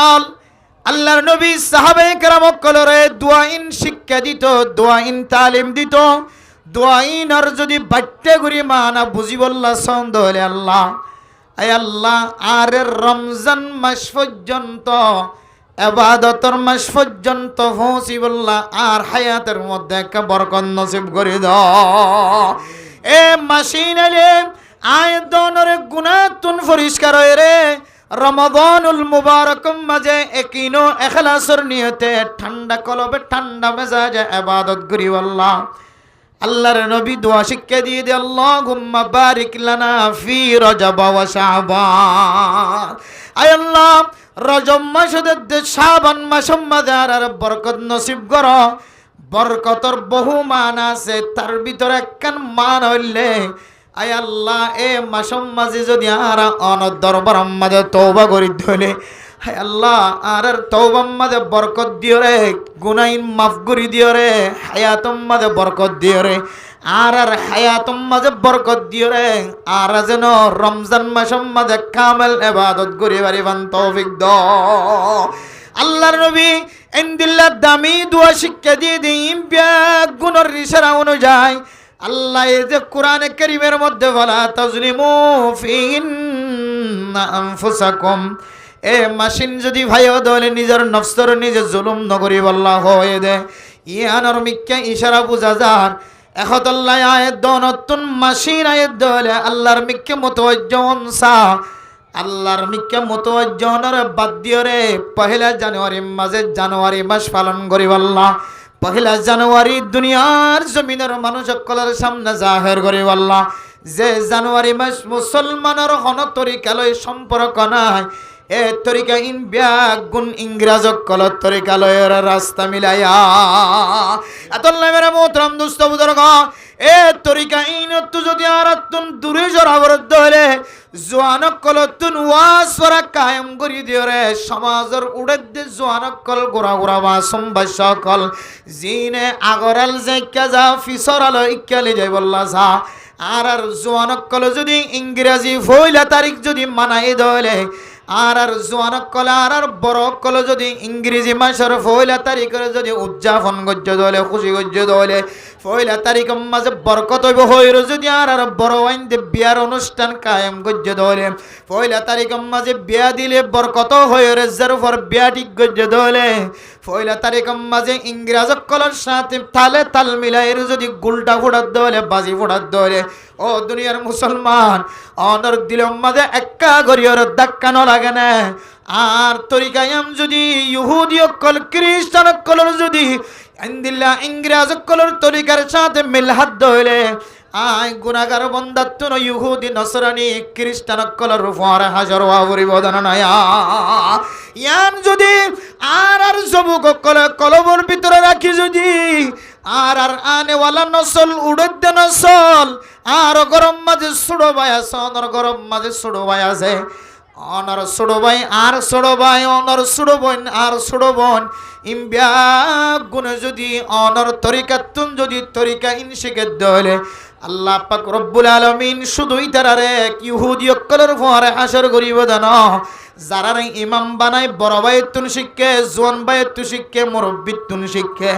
A: আল্লাহর নবী সাহাবায়ে কেরাম কলরে দোয়াইন শিক্ষা দিত দোয়াইন তালিম দিত দোয়াইন আর যদি বাট্টে গুরি মানা বুঝি বললা সন্দ হলে আল্লাহ আয় আল্লাহ আর রমজান মাস পর্যন্ত ইবাদতের মাস পর্যন্ত পৌঁছি বললা আর হায়াতের মধ্যে একটা বরকত নসিব করে দাও এ মাসিনালে আয়াত দনরে গুনাহতুন পরিষ্কার হয়ে রে রমাদানুল মুবারকম মাঝে একিনো ইখলাসের নিয়তে ঠান্ডা কলবে ঠান্ডা মেজাজে ইবাদত করি আল্লাহ আল্লাহর নবী দোয়া শিক্ষা দিয়ে দে আল্লাহুম্মা বারিক লানা ফি রজব ওয়া শাবান আয় আল্লাহ রজব মাসে শাবান মাসের মধ্যে আর বরকত নসিব করো বরকতর বহু মান আছে তার ভিতরে একখান মান হইলে আয় আল্লাহ এ মাসম মাঝে যদি আর অনর দরবার মাঝে তওবা করি ধরে হায় আল্লাহ আর তওবার মাঝে বরকত দিও রে গুনাইন মাফ করি দিও রে হায়াতম মাঝে বরকত দিও রে আর হায়াতম মাঝে বরকত দিও রে আর যেন রমজান মাসম মাঝে কামেল ইবাদত করি পারিবান তৌফিক দাও আল্লাহর নবী ইনদিল্লাহ দামি দোয়া শিক্ষা দিয়ে দিন গুণর ইশারা অনুযায়ী আল্লাহ এই যে কোরআনে কারীমের মধ্যে বলা তাজলিমু ফিন্না আনফুসাকুম এ মাসিন যদি ভাইও দলে নিজের নফসর নিজে জুলুম নগরি বল্লা হয়ে দে ইয়ানর মিক্কা ইশারা বুঝা যান এখন আল্লাহ আয়াত দনতুন মাসিন আয়াত দলে আল্লাহর মিক্কা মুতাওয়াজ্জিহনসা আল্লাহর মিক্কা মুতাওয়াজ্জিহনর বাদ দিও রে পহেলা জানুয়ারি মাঝে জানুয়ারি মাস পালন করি বল্লা পহেলা জানুয়ারি দুনিয়ার জমিনের মানুষ সকলের সামনে জাহের করে আল্লাহ যে জানুয়ারি মাস মুসলমানের কোন তরিকালয় সম্পর্ক নাই এ তরিকা ইন ব্যাগুন ইংরাজ কল তরিকালয়ের রাস্তা মিলাইয়া আতল্লাহ মেরা মোহতরম দোস্ত বুজুর্গ এ তরিকা ইন তো যদি আর তুন দূরে জরাবরদ হলে জোয়ানক কল তুন ওয়াজ করা কায়েম করি দিও রে সমাজের উড়ে জোয়ানক কল গোরা গোরা বাসম সকল জিনে আগরাল যে যা ফিসরাল ইকালি যাই বললা যা আর জোয়ানক কল যদি ইংরেজি ফইলা তারিখ যদি মানাই দলে আর জোয়ান কলে আর বড় কলে যদি ইংরেজি মাসের 1 তারিখের যদি উদযাপন গজ্জ দলে খুশি গজ্জ দলে 1 তারিখের মাঝে বরকত হইব হইর যদি আর বড় আইন দে বিয়ার অনুষ্ঠান কায়েম গজ্জ দলে 1 তারিখের মাঝে বিয়া দিলে বরকত হইর যার উপর বিয়া ঠিক গজ্জ দলে 1 তারিখের মাঝে ইংরেজ কলের সাথে তালে তাল মিলাইর যদি গুলটা ফোড়ার দলে বাজি ফোড়ার দলে ও দুনিয়ার মুসলমান অনর দিলের মাঝে একা গরিয়র ধাক্কা ন লাগে না আর তরিকায়াম যদি ইহুদি অকল খ্রিস্টান অকলের যদি আইন্দিল্লা ইংরেজ অকলের তরিকার সাথে মিল হাত ধইলে আয় গুনাহগার বন্দাত্ব ইহুদি নসরানি খ্রিস্টান অকলের উপর হাজার পরিবর্তন নয় ইয়ান যদি আর যুবক অকলে কলবর ভিতরে রাখি যদি আর আনেওয়ালা নসল উড়দ্দ নসল আর গরম মাঝে ছোড়ো ভাই আছে অনর গরম মাঝে ছোড়ো ভাই আছে অনর ছোড়ো ভাই আর ছোড়ো ভাই অনর ছোড়ো বোন আর ছোড়ো বোন ইম্বিয়া গুণে যদি অনর তরিকাতুন যদি তরিকা ইনশিকে দলে আল্লাহ পাক রব্বুল আলামিন শুধুই তারারে ইহুদি অকলের উপর হাসর করিব জানো যারা ইমাম বানাই বড় ভাইতুন শিক্ষে জোয়ান ভাইতু শিক্ষে মুরব্বিতুন শিক্ষে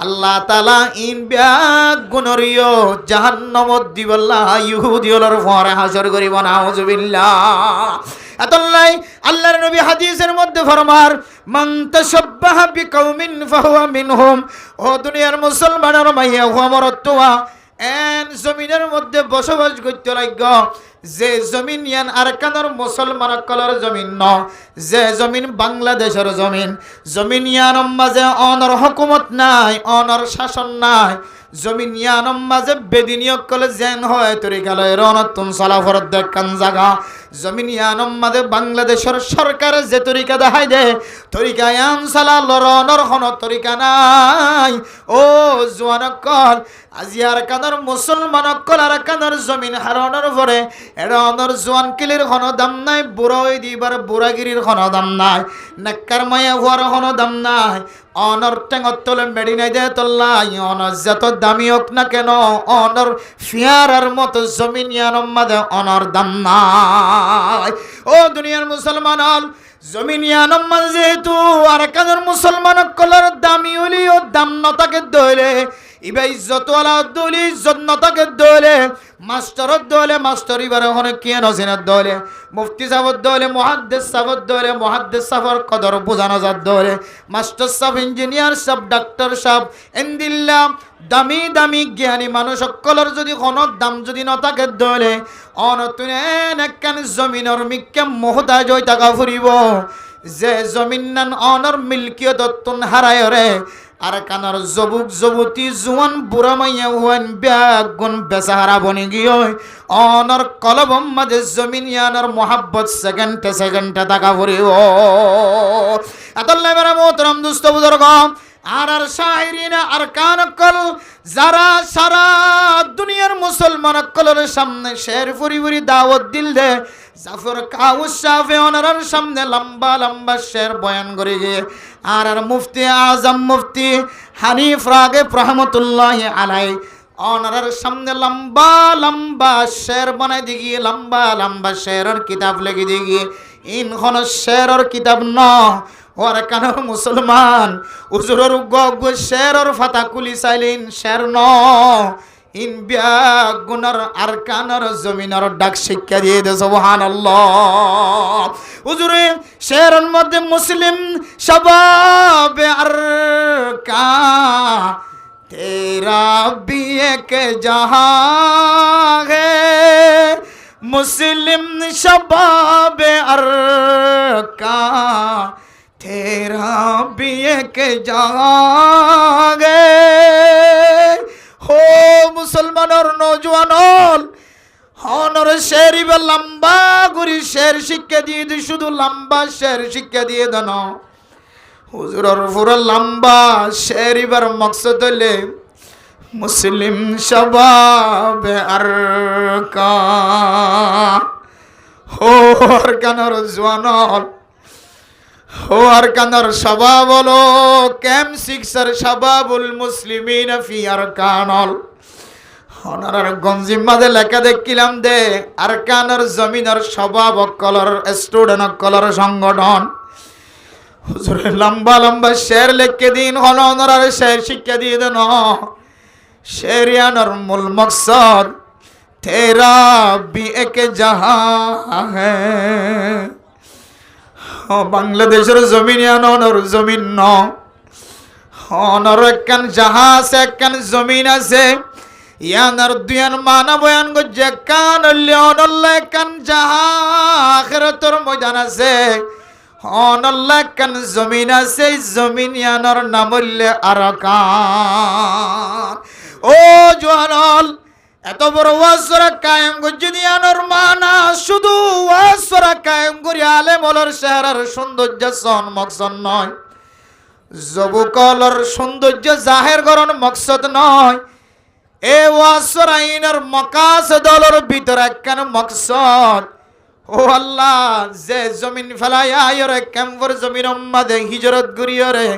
A: আল্লাহ তাআলা ইন বিয়াগ গুনরিও জাহান্নামত দিবাল্লাহ ইহুদিওলার উপর হাসর করিব নাউজুবিল্লাহ আতাল্লাই আল্লাহর নবী হাদিসের মধ্যে ফরমার মান তাশাব্বাহা বিকাউমিন ফাহুয়া মিনহুম ও দুনিয়ার মুসলমানের মাইয়া হুয়া মরতুয়া এন জমিনের মধ্যে বসবাস করতে লাগব যে জমিন ইয়ান আরকানের মুসলমান কলার জমিন ন যে জমিন বাংলাদেশের জমিন ইয়ান মাঝে অনর হুকুমত নাই অনর শাসন নাই জমিন ইয়ান মাঝে বেদিনীয় কলে জেন হয় তরিকালয় রনতুন সালাফর দেখান জায়গা জমিন ইয়ান মাঝে বাংলাদেশের সরকার যে তরিকা দেখাই দে তরিকা ইয়ান সালা লরনর হন তরিকা নাই ও জোয়ান কল আজিয়ার কানের মুসলমান কল আর কানের জমিন হারানোর পরে এটা অনর জোয়ান কিলির হন দাম নাই বুড়াই দিবার বুড়াগিরির হন দাম নাই নেককার মায়া হওয়ার হন দাম নাই অনর টেঙর তলে মেডি নাই দে তল্লাই অনর যত দামি হোক না কেন অনর ফিয়ারার মতো জমিন ইয়ানম মাঝে অনর দাম নাই ও দুনিয়ার মুসলমান জমিন ইয়ানম মাঝে যেহেতু আর কানের মুসলমান কলার দামি হলি ও দাম নতাকে দইলে ইবা ইজ্জত ওয়ালা দলি ইজ্জত নতাকে দইলে মাস্টারত দলে মাস্টার ইবার ওখানে কে নসিনাত দলে মুফতি সাহেব দলে মুহাদ্দিস সাহেব দলে মুহাদ্দিস সাহেবের কদর বোঝানো যাত দলে মাস্টার সাহেব ইঞ্জিনিয়ার সাহেব ডাক্তার সাহেব এন্দিল্লা দামি দামি জ্ঞানী মানুষ সকলের যদি কোনো দাম যদি নথাকে দলে অনতুনে একখান জমিনের মিক্কে মোহতাজ হয়ে টাকা ফুরিব যে জমিন নান অনর মিল্কিয়ত তুন হারায় রে আর কানার জবুক জবুতি জুয়ান বুড়া মাইয়া হুয়ান ব্যাগুন বেসাহারা বনি গিয়ে অনর কলবম মাঝে জমিন ইয়ানর মোহাব্বত সেকেন্ডে টাকা ফুরিব এতলাই বেড়া মোহতরম দুস্থ বুজুর্গ আর শাহিরিনা আর কানকল যারা সারা দুনিয়ার মুসলমান কলের সামনে শের ফুরি ফুরি দাওয়াত দিল দে জাফর কাউস শাফি ওনার সামনে লম্বা লম্বা শের বয়ান করে গিয়ে আর মুফতি আজম মুফতি হানিফ রাগে রহমতুল্লাহ আলাই ওনার সামনে লম্বা লম্বা শের বানাই দিগিয়ে লম্বা লম্বা শেরের কিতাব লেগে দিগিয়ে ইনখন শেরের কিতাব ন ওর কানের মুসলমান উজুরর গগ শেরর ফাতা কুলি সাইলিন শের ন ইন বিয়াগুনার আরকানের জমিনের ডাক শিক্ষা দিয়ে দে সুবহানাল্লাহ হুজুরে শেরের মধ্যে মুসলিম শাবাবে আরকা তেরা বিয়ে কে জাহাঁ হে মুসলিম শাবাবে আরকা तेरा भी एक जागे हो मुसलमान और नौजवान हनर शेर लंबा गुरी शेर शिक्षा दिए दी शुद्ध लंबा शेर शिक्षा दिए दनो हुजूर और पूरा लंबा शेर बर मकसद ले मुस्लिम शबाब अरका हो अरकानर जवानल हो अरकानर शबाब लो कैम सिक्सर शबाबुल मुस्लिमीन फी अरकानल ওনার গঞ্জিম মাঝে লেখা দেখিলাম দে আর কানের জমিনের স্বভাব কলর স্টুডেন্ট কলর সংগঠন হুজুরে লম্বা লম্বা শের লিখে দিন হল ওনার শের শিক্ষা দিয়ে দেন শেরিয়ানোর মূল মকসদ তেরা भी एक जहां है বাংলাদেশের জমিন অনর জমিন ন অনর একখান জাহাজ একখান জমিন আছে ইয়ানার দুয়ান মানা বয়ান গজ্জে কান লিওনল্লাহ কান জাহা আখিরাতের ময়দান আছে অনল্লাহ কান জমিন আছে জমিন ইয়ানার নাম হইলে আরাকান ও জওয়ানল এত বড় ওয়াসরা কায়েম গজ্জে দিয়ানোর মানা শুধু ওয়াসরা কায়েম করি আলেম ওলর শহরের সৌন্দর্য সন মকসদ নয় জবুকলর সৌন্দর্য জাহের করণ মকসদ নয় এ ওয়াসরাইনের মকাসদলর ভিতর একখান মকসদ ও আল্লাহ যে জমিন ফেলাইয়া আয়রে ক্যাম্পর জমিন মাদে হিজরত করিয়রে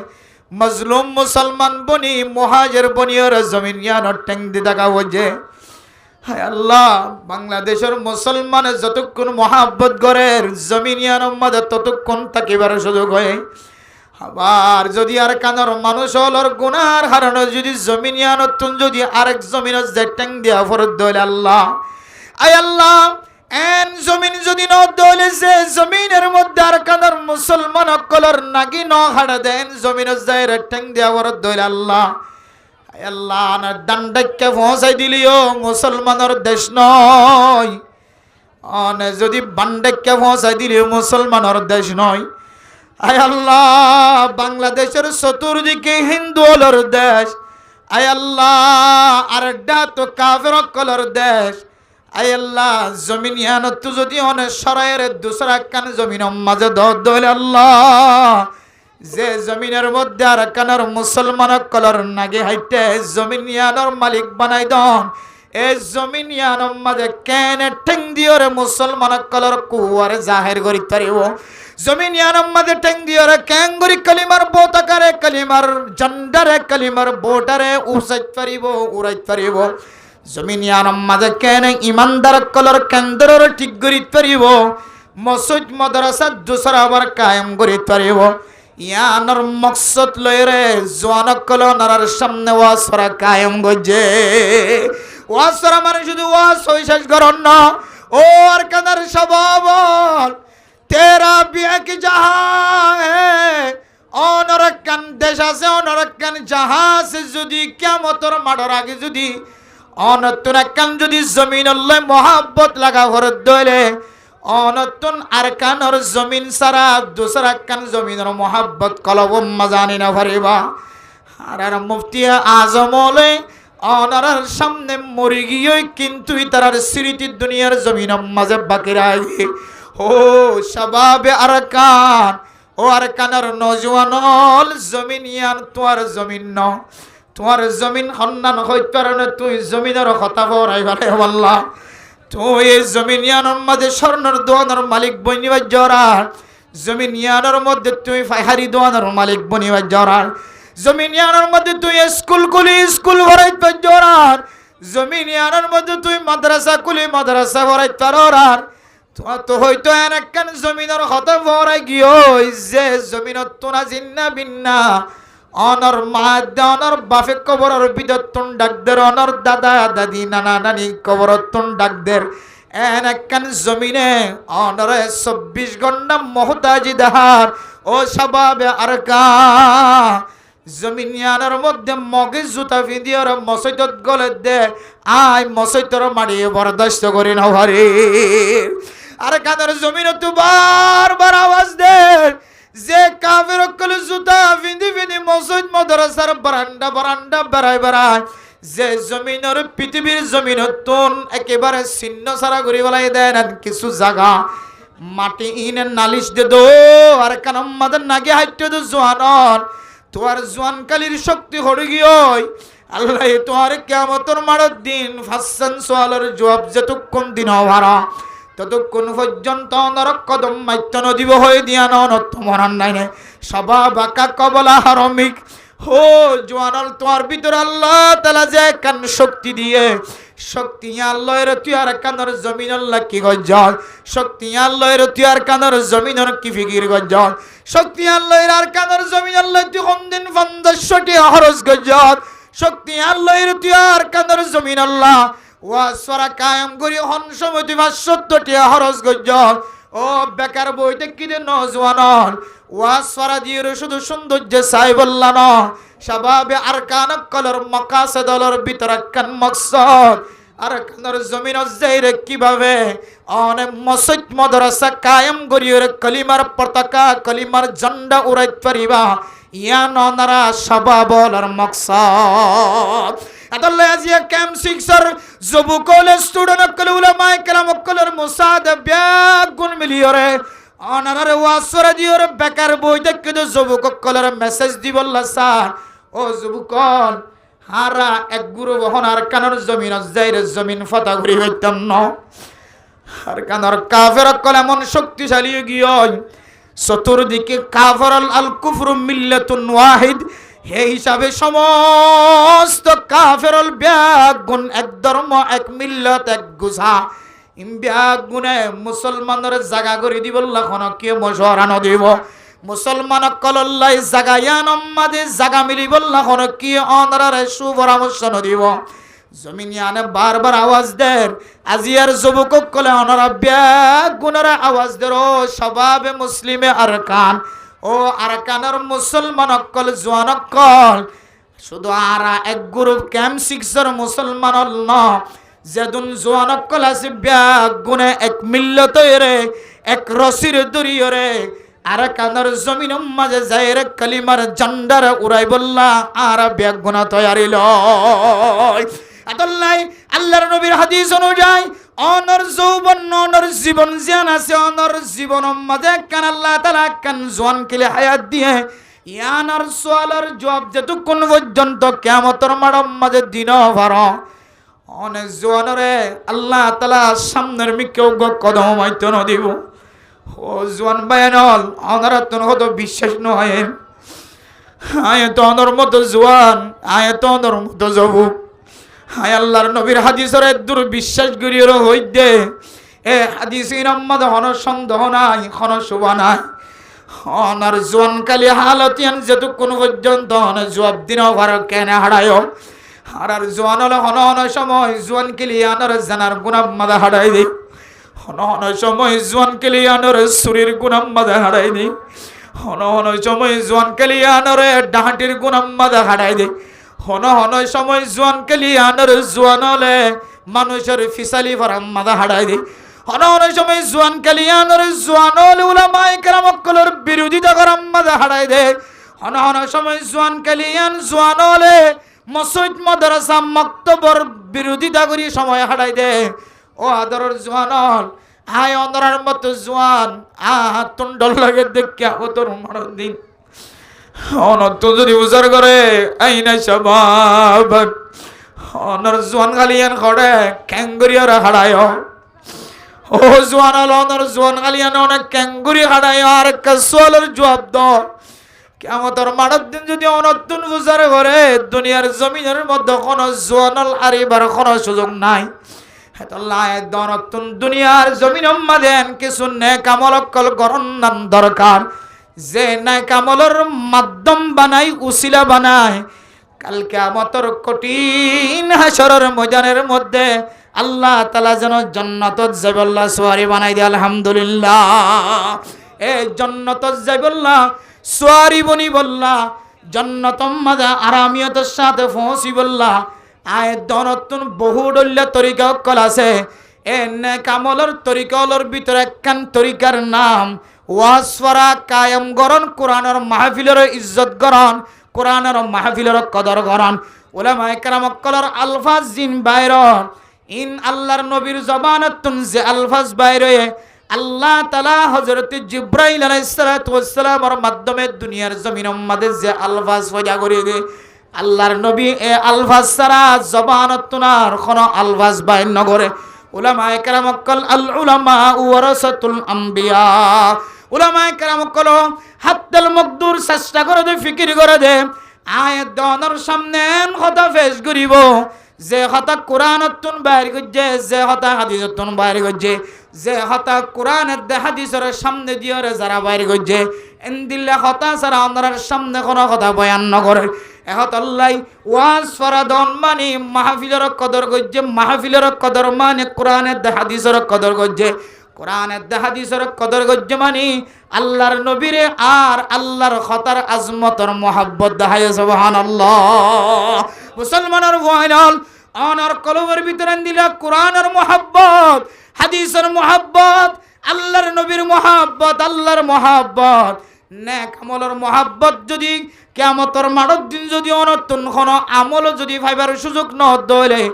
A: মজলুম মুসলমান বনি মুহাজির বনিয়রে জমিন ইয়ানোর ঠেং দি দেখা ওজে হায় আল্লাহ বাংলাদেশের মুসলমান যতক্ষণ মহাব্বত করে জমিন ইয়ানোর মাদে ততক্ষণ থাকিবার সুযোগ হয় আবার যদি আর কানার মানুষ হলর গুনার হারানো যদি জমিনিয়ানতুন যদি আরেক জমিন জেটেং দিয়া ফরত দইলে আল্লাহ আয় আল্লাহ এন জমিন যদি ন দইলে যে জমিনের মধ্যে আর কানার মুসলমান কলর নাগি ন হাড়া দেন জমিন যায় রেটেং দিয়া ফরত দইলে আল্লাহ আয় আল্লাহ না দান্ডাকে পৌঁছাই দিলিও মুসলমানের দেশ নয় অনে যদি বান্ডাকে পৌঁছাই দিলিও মুসলমানের দেশ নয় আয় আল্লাহ বাংলাদেশের চতুর্দিকে হিন্দু হলর দেশ আয় আল্লাহ আর তো কাফের কলর দেশ আয় আল্লাহ জমিন ইয়ানত যদি অনেক সরাইয়ের দুসরা কান জমিন মাঝে দইলে আল্লাহ যে জমিনের মধ্যে আর কানের মুসলমান কলর নাগে হাইটে জমিন ইয়ানোর মালিক বানাই দন এই জমিন ইয়ানোর মাঝে কেনে ঠেং দিওরে মুসলমান কলর কুয়ারে জাহের করি পারিব জমিন ইয়ানোর মাঝে ঠেং দিওরে ক্যাঙ্গুরি কালিমার বোতাকারে কালিমার জন্ডারে কালিমার বোটারে উসাইত পারিব উড়াইত পারিব জমিন ইয়ানোর মাঝে কেনে ইমানদার কলর কেন্দ্রর ঠিক করিত পারিব মসজিদ মাদ্রাসা দুসরা আবার কায়েম করিত পারিব ইয়ানোর মকসদ লয়রে জওয়ান কলনার সামনে ওয়াসরা কায়েম গজে ওয়াসরা মানে শুধু ওয়াস হইসাস করন না ও আর কানার স্বভাব তেরা বিয়া কি জাহান অনরকান দেশ আছে অনরকান জাহাজ যদি কিয়ামতের মাঠের আগে যদি অনতুন একখান যদি জমিন আল্লাহ মহাব্বত লাগা ঘরত দইলে অনতুন আর কানর জমিন সারা দুসরা কান জমিনের মহাব্বত কলব মাজানি না ভরিবা আর মুফতি আজম হলে অনার সামনে মরি গিয়ে কিন্তু তার স্মৃতি দুনিয়ার জমিন মাঝে বাকি রাখে ও শাবাবে আর কান ও আর কানার নজওয়ানল জমিন ইয়ান তোমার জমিন ন তোমার জমিন সন্ধান হইতে না তুই জমিনের কথা বলাই ভালে আল্লাহ তুই এই জমিন ইয়ানোর মধ্যে স্বর্ণর দোয়ানোর মালিক বনিবা জরার জমিন ইয়ানোর মধ্যে তুই ফাইহারি দোয়ানোর মালিক বনিবা জরার জমিন ইয়ানোর মধ্যে তুই স্কুল খুলি স্কুল ভরাইতে জরার জমিন ইয়ানোর মধ্যে তুই মাদ্রাসা খুলি মাদ্রাসা ভরাইতে পারার তোমার তো হয়তো একখান জমিনের কথা ভরাই গিয়ে যে জমিনত তোনা জিন্না বিন্না অনর মাদ্দা অনর বাফে কবরের বিদত্তন ডাকদের অনর দাদা দাদি নানা নানি কবরত্তন ডাকদের এন একখান জমিনে অনরে 24 ঘন্টা মহতাজি দাহার ও স্বভাবে আর কা জমিন ইয়ানোর মধ্যে মগে জুতা ফিদিয়র মসজিদত গলে দে আয় মসজিদর মাড়ি বরদাস্ত করি না ভারে আর কাদের জমিন তো বারবার আওয়াজ দে যে কাফের কলে জুতা ফিদি ফিদি মসজিদ মাদ্রাসার বারান্দা বারান্দা বেড়ায় বেড়ায় যে জমিনের পৃথিবীর জমিনতন একেবারে ছিন্ন সারা ঘুরি বেলাই দেন কিছু জায়গা মাটি ইনে নালিশ দে দো আর কানম মাদের নাগে হাইটে দো জোয়ানন তোমার জোয়ান কালির শক্তি হড়ে গিয়ে আল্লাহ তোমার কিয়ামতের মারার দিন ফাসসান সোয়ালের জবাব যতক্ষণ দিন হারা ততক্ষণ পর্যন্ত নরক কদম মাইত্য নদীব হয়ে দিয়া তোমার নাই নাই সবা বাঁকা কবলা হারমিক হো জোয়ানল তোমার ভিতর আল্লাহ তালা যে কান শক্তি দিয়ে শক্তি আল্লাহর তুই আর কানর জমিন আল্লাহ কি গজ্জল শক্তি আল্লাহর তুই আর কানর জমিনের কি ফিকির গজ্জল শক্তি আল্লাহর আর কানর জমিন আল্লাহ তুই কোনদিন 500টি হরজ গজ্জল শক্তি আল্লাহর তুই আর কানর জমিন আল্লাহ ওয়াসরা কায়েম করি হন সময় 570টি হরজ গজ্জল ও বেকার বইতে কি দে নওজওয়ান ওয়াসরা দিয়ে শুধু সৌন্দর্য চাই বললা না শাবাবে আরকান কলর মাকাসদলর ভিতরে কান মকসদ আরকানের জমিন যাইরে কিভাবে অনেক মসজিদ মাদ্রাসা কায়েম করিয়ে কলিমার পতাকা কলিমার ঝান্ডা উড়াইতে পারিবা ইয়া ননারা শাবাবলর মকসদ আদাল্লাহ আজিয়া ক্যাম্প 6 এর যুবকল স্টুডেন্ট কল উলামায়ে কেরাম কলর মুসাদ ব্যাগুন মিলিয়রে অনার ওয়াসরা দিওর বেকার বই দেখে তো যুবক কলর মেসেজ দিবল্লা স্যার ও যুবকল হারা এক গুরু বহন আর কানর জমিন যাইরে জমিন ফাতা ঘুরি হইতাম ন আর কানর কাফের কল এমন শক্তিশালী গিয়ই চতুর্দিকে কাফর আল কুফরু মিল্লাতুন ওয়াহিদ হে হিসাবে সমস্ত কাফের ব্যাগুন এক ধর্ম এক মিল্লাত এক গুছা ব্যাগুনে মুসলমানের জাগা করে দিবল্লা কোন কে মশরানো দিব মুসলমান কলল্লাই জাগা ইয়ানম্মাদে জাগা মিলি বললা কোন কি অনরারে সুপরামর্শ দিব জমিন ইয়ানে বারবার আওয়াজ দেন আজিয়ার যুবক কলে অনরা ব্যাগুনের আওয়াজ দেরো সবাবে মুসলিমে আরকান ও আরকানের মুসলমান কল জওয়ান কল শুধু আরা এক গ্রুপ ক্যাম্প 6 এর মুসলমান ন যেদুন জওয়ান কল আছে ব্যাগুনে এক মিল্লত রে এক রসির দড়িয়ে রে আরকানের জমিন মাঝে যাইরে কলিমার ঝান্ডার উড়াই বললা আর ব্যাগুনা তৈরি লয় আদাল্লাহ আল্লাহর নবীর হাদিস অনুযায়ী অনর যৌবন অনর জীবন জ্ঞান আছে অনর জীবন মাঝে কান আল্লাহ তাআলা কান জওয়ান কেলে হায়াত দিয়ে ইয়ানার সওয়ালের জবাব যতক্ষণ পর্যন্ত কিয়ামতের মাঠের মাঝে দিন ভর অনেক জওয়ানরে আল্লাহ তাআলা সামনের মিকেও কদম মাইতো ন দিব ও জওয়ান বায়ানল অনরা তো কত বিশ্বাস নয় আয় তো অনর মতো জওয়ান আয় তো অনর মতো যুবক হায় আল্লাহর নবীর হাদিসের দূর বিশ্বাস করিয়ে হইতে এ হাদিসের মধ্যে হন সন্দেহ নাই হন শোভা নাই অনার জোয়ান কালি হালতিয়ান যতক্ষণ পর্যন্ত হন জবাব দিন ভার কেন হারায় হারার জোয়ান হলে হন হন সময় জোয়ান কেলি আনার জানার গুণাম মাদা হারাই দিই হন হন সময় জোয়ান কেলি আনার সুরির গুণাম মাদা হারাই দিই হন হন সময় জোয়ান কেলি আনার ডাহাটির গুণাম মাদা হারাই দিই হন হন সময় জোয়ান কেলি আনার জোয়ান হলে মানুষের ফিসালি ভরাম মাদা হারাই দিই হন হন সময় জোয়ান কেলি আনার জোয়ান হলে উলামায়ে কেরাম কলর বিরোধিতা করাম মাদা হারাই দে হন হন সময় জোয়ান কেলি আন জোয়ান হলে মসজিদ মাদ্রাসা মাকতবর বিরোধিতা করি সময় হারাই দে ও আদরের জোয়ান হল আয় অন্দরার মতো জোয়ান তুন্ডল লাগে দেখে তোর মারার দিন অনত যদি উজার করে আইনা সবাব অনর জোয়ান গালিয়ান খড়ে ক্যাঙ্গুরিয়ার হারায় ও জোয়ান হল অনর জোয়ান গালিয়ান অনেক ক্যাঙ্গুরি হারায় আর কাসওয়ালের জবাব দাও কিয়ামতের মাঠের দিন যদি অনতুন উজার করে দুনিয়ার জমিনের মধ্যে কোনো জোয়ানল আরিবার কোনো সুযোগ নাই হেতল্লাহ দনতুন দুনিয়ার জমিন মাদেন কিছু নেক আমল কল করন দরকার যে নেক আমলের মাধ্যম বানাই উসিলা বানায় কাল কিয়ামতের কঠিন হাসরের ময়দানের মধ্যে আল্লাহ তাআলা যেন জান্নাতত যাইবল্লাহ সুয়ারি বানাই দিয়ে আলহামদুলিল্লাহ এ জান্নাতত যাইবল্লাহ সুয়ারি বনি বল্লাহ জান্নাতম মাদা আরামিয়তের সাথে পৌঁছি বল্লাহ আয় দনতুন বহু ডল্লা তরিকা কল আছে এ নেক আমলের তরিকার ভিতরে একখান তরিকার নাম ওয়াসফরা কায়েম গরন কোরআনের মাহফিলের ইজ্জত গরন কোরআনের মাহফিলের কদর গরন উলামায়ে কেরাম কলর আলফাজ জিন বাইরন ইন আল্লাহর নবীর জবানতুন যে আলফাজ বাইরে আল্লাহ তাআলা হযরত জিবরাইল আলাইহিস সালাতু ওয়াস সালামের মাধ্যমে দুনিয়ার জমিনের মধ্যে যে আলফাজ ফজা করে দে আল্লাহর নবী এ আলফাজ সারা জবানতুনার কোন আলফাজ বাইর ন করে উলামায়ে কেরাম কল আল উলামা ওয়ারাসাতুল আম্বিয়া উলামায়ে কেরাম কল হাত্তাল মকদুর চেষ্টা করে দে ফিকির করে দে আয়াত দনের সামনে কথা ফেস করিব যে হতা কোরআনতুন বাইর করছে, যে হতা হাদিসতুন বাইর করছে, যে হতা কোরআনের দে হাদিসের সামনে দিয়ে যারা বাইর করছে, এন্দিল্লা হতা সারা ওনার সামনে কোনো কথা বয়ান নগরে এহতাল্লাই ওয়াজ ফরাদন মানে মাহফিলের কদর করছে, মাহফিলের কদর মানে কোরআনের দে হাদিসের কদর করছে, কোরআনের দে হাদিসের কদর করছে মানে আল্লাহর নবীরে আর আল্লাহর খতার আজমতর মোহাব্বত দেখায়। সুবহানাল্লাহ। মুসলমানের ওয়াইলাল অনার কলবের ভিতরে দিলা কোরআনের মোহাব্বত, হাদিসের মোহাব্বত, আল্লাহর নবীর মোহাব্বত, আল্লাহর মোহাব্বত, নেক আমলের মোহাব্বত যদি কিয়ামতের মাঠের দিন যদি অনতুন কোনো আমল যদি ভাইবার সুযোগ ন দলে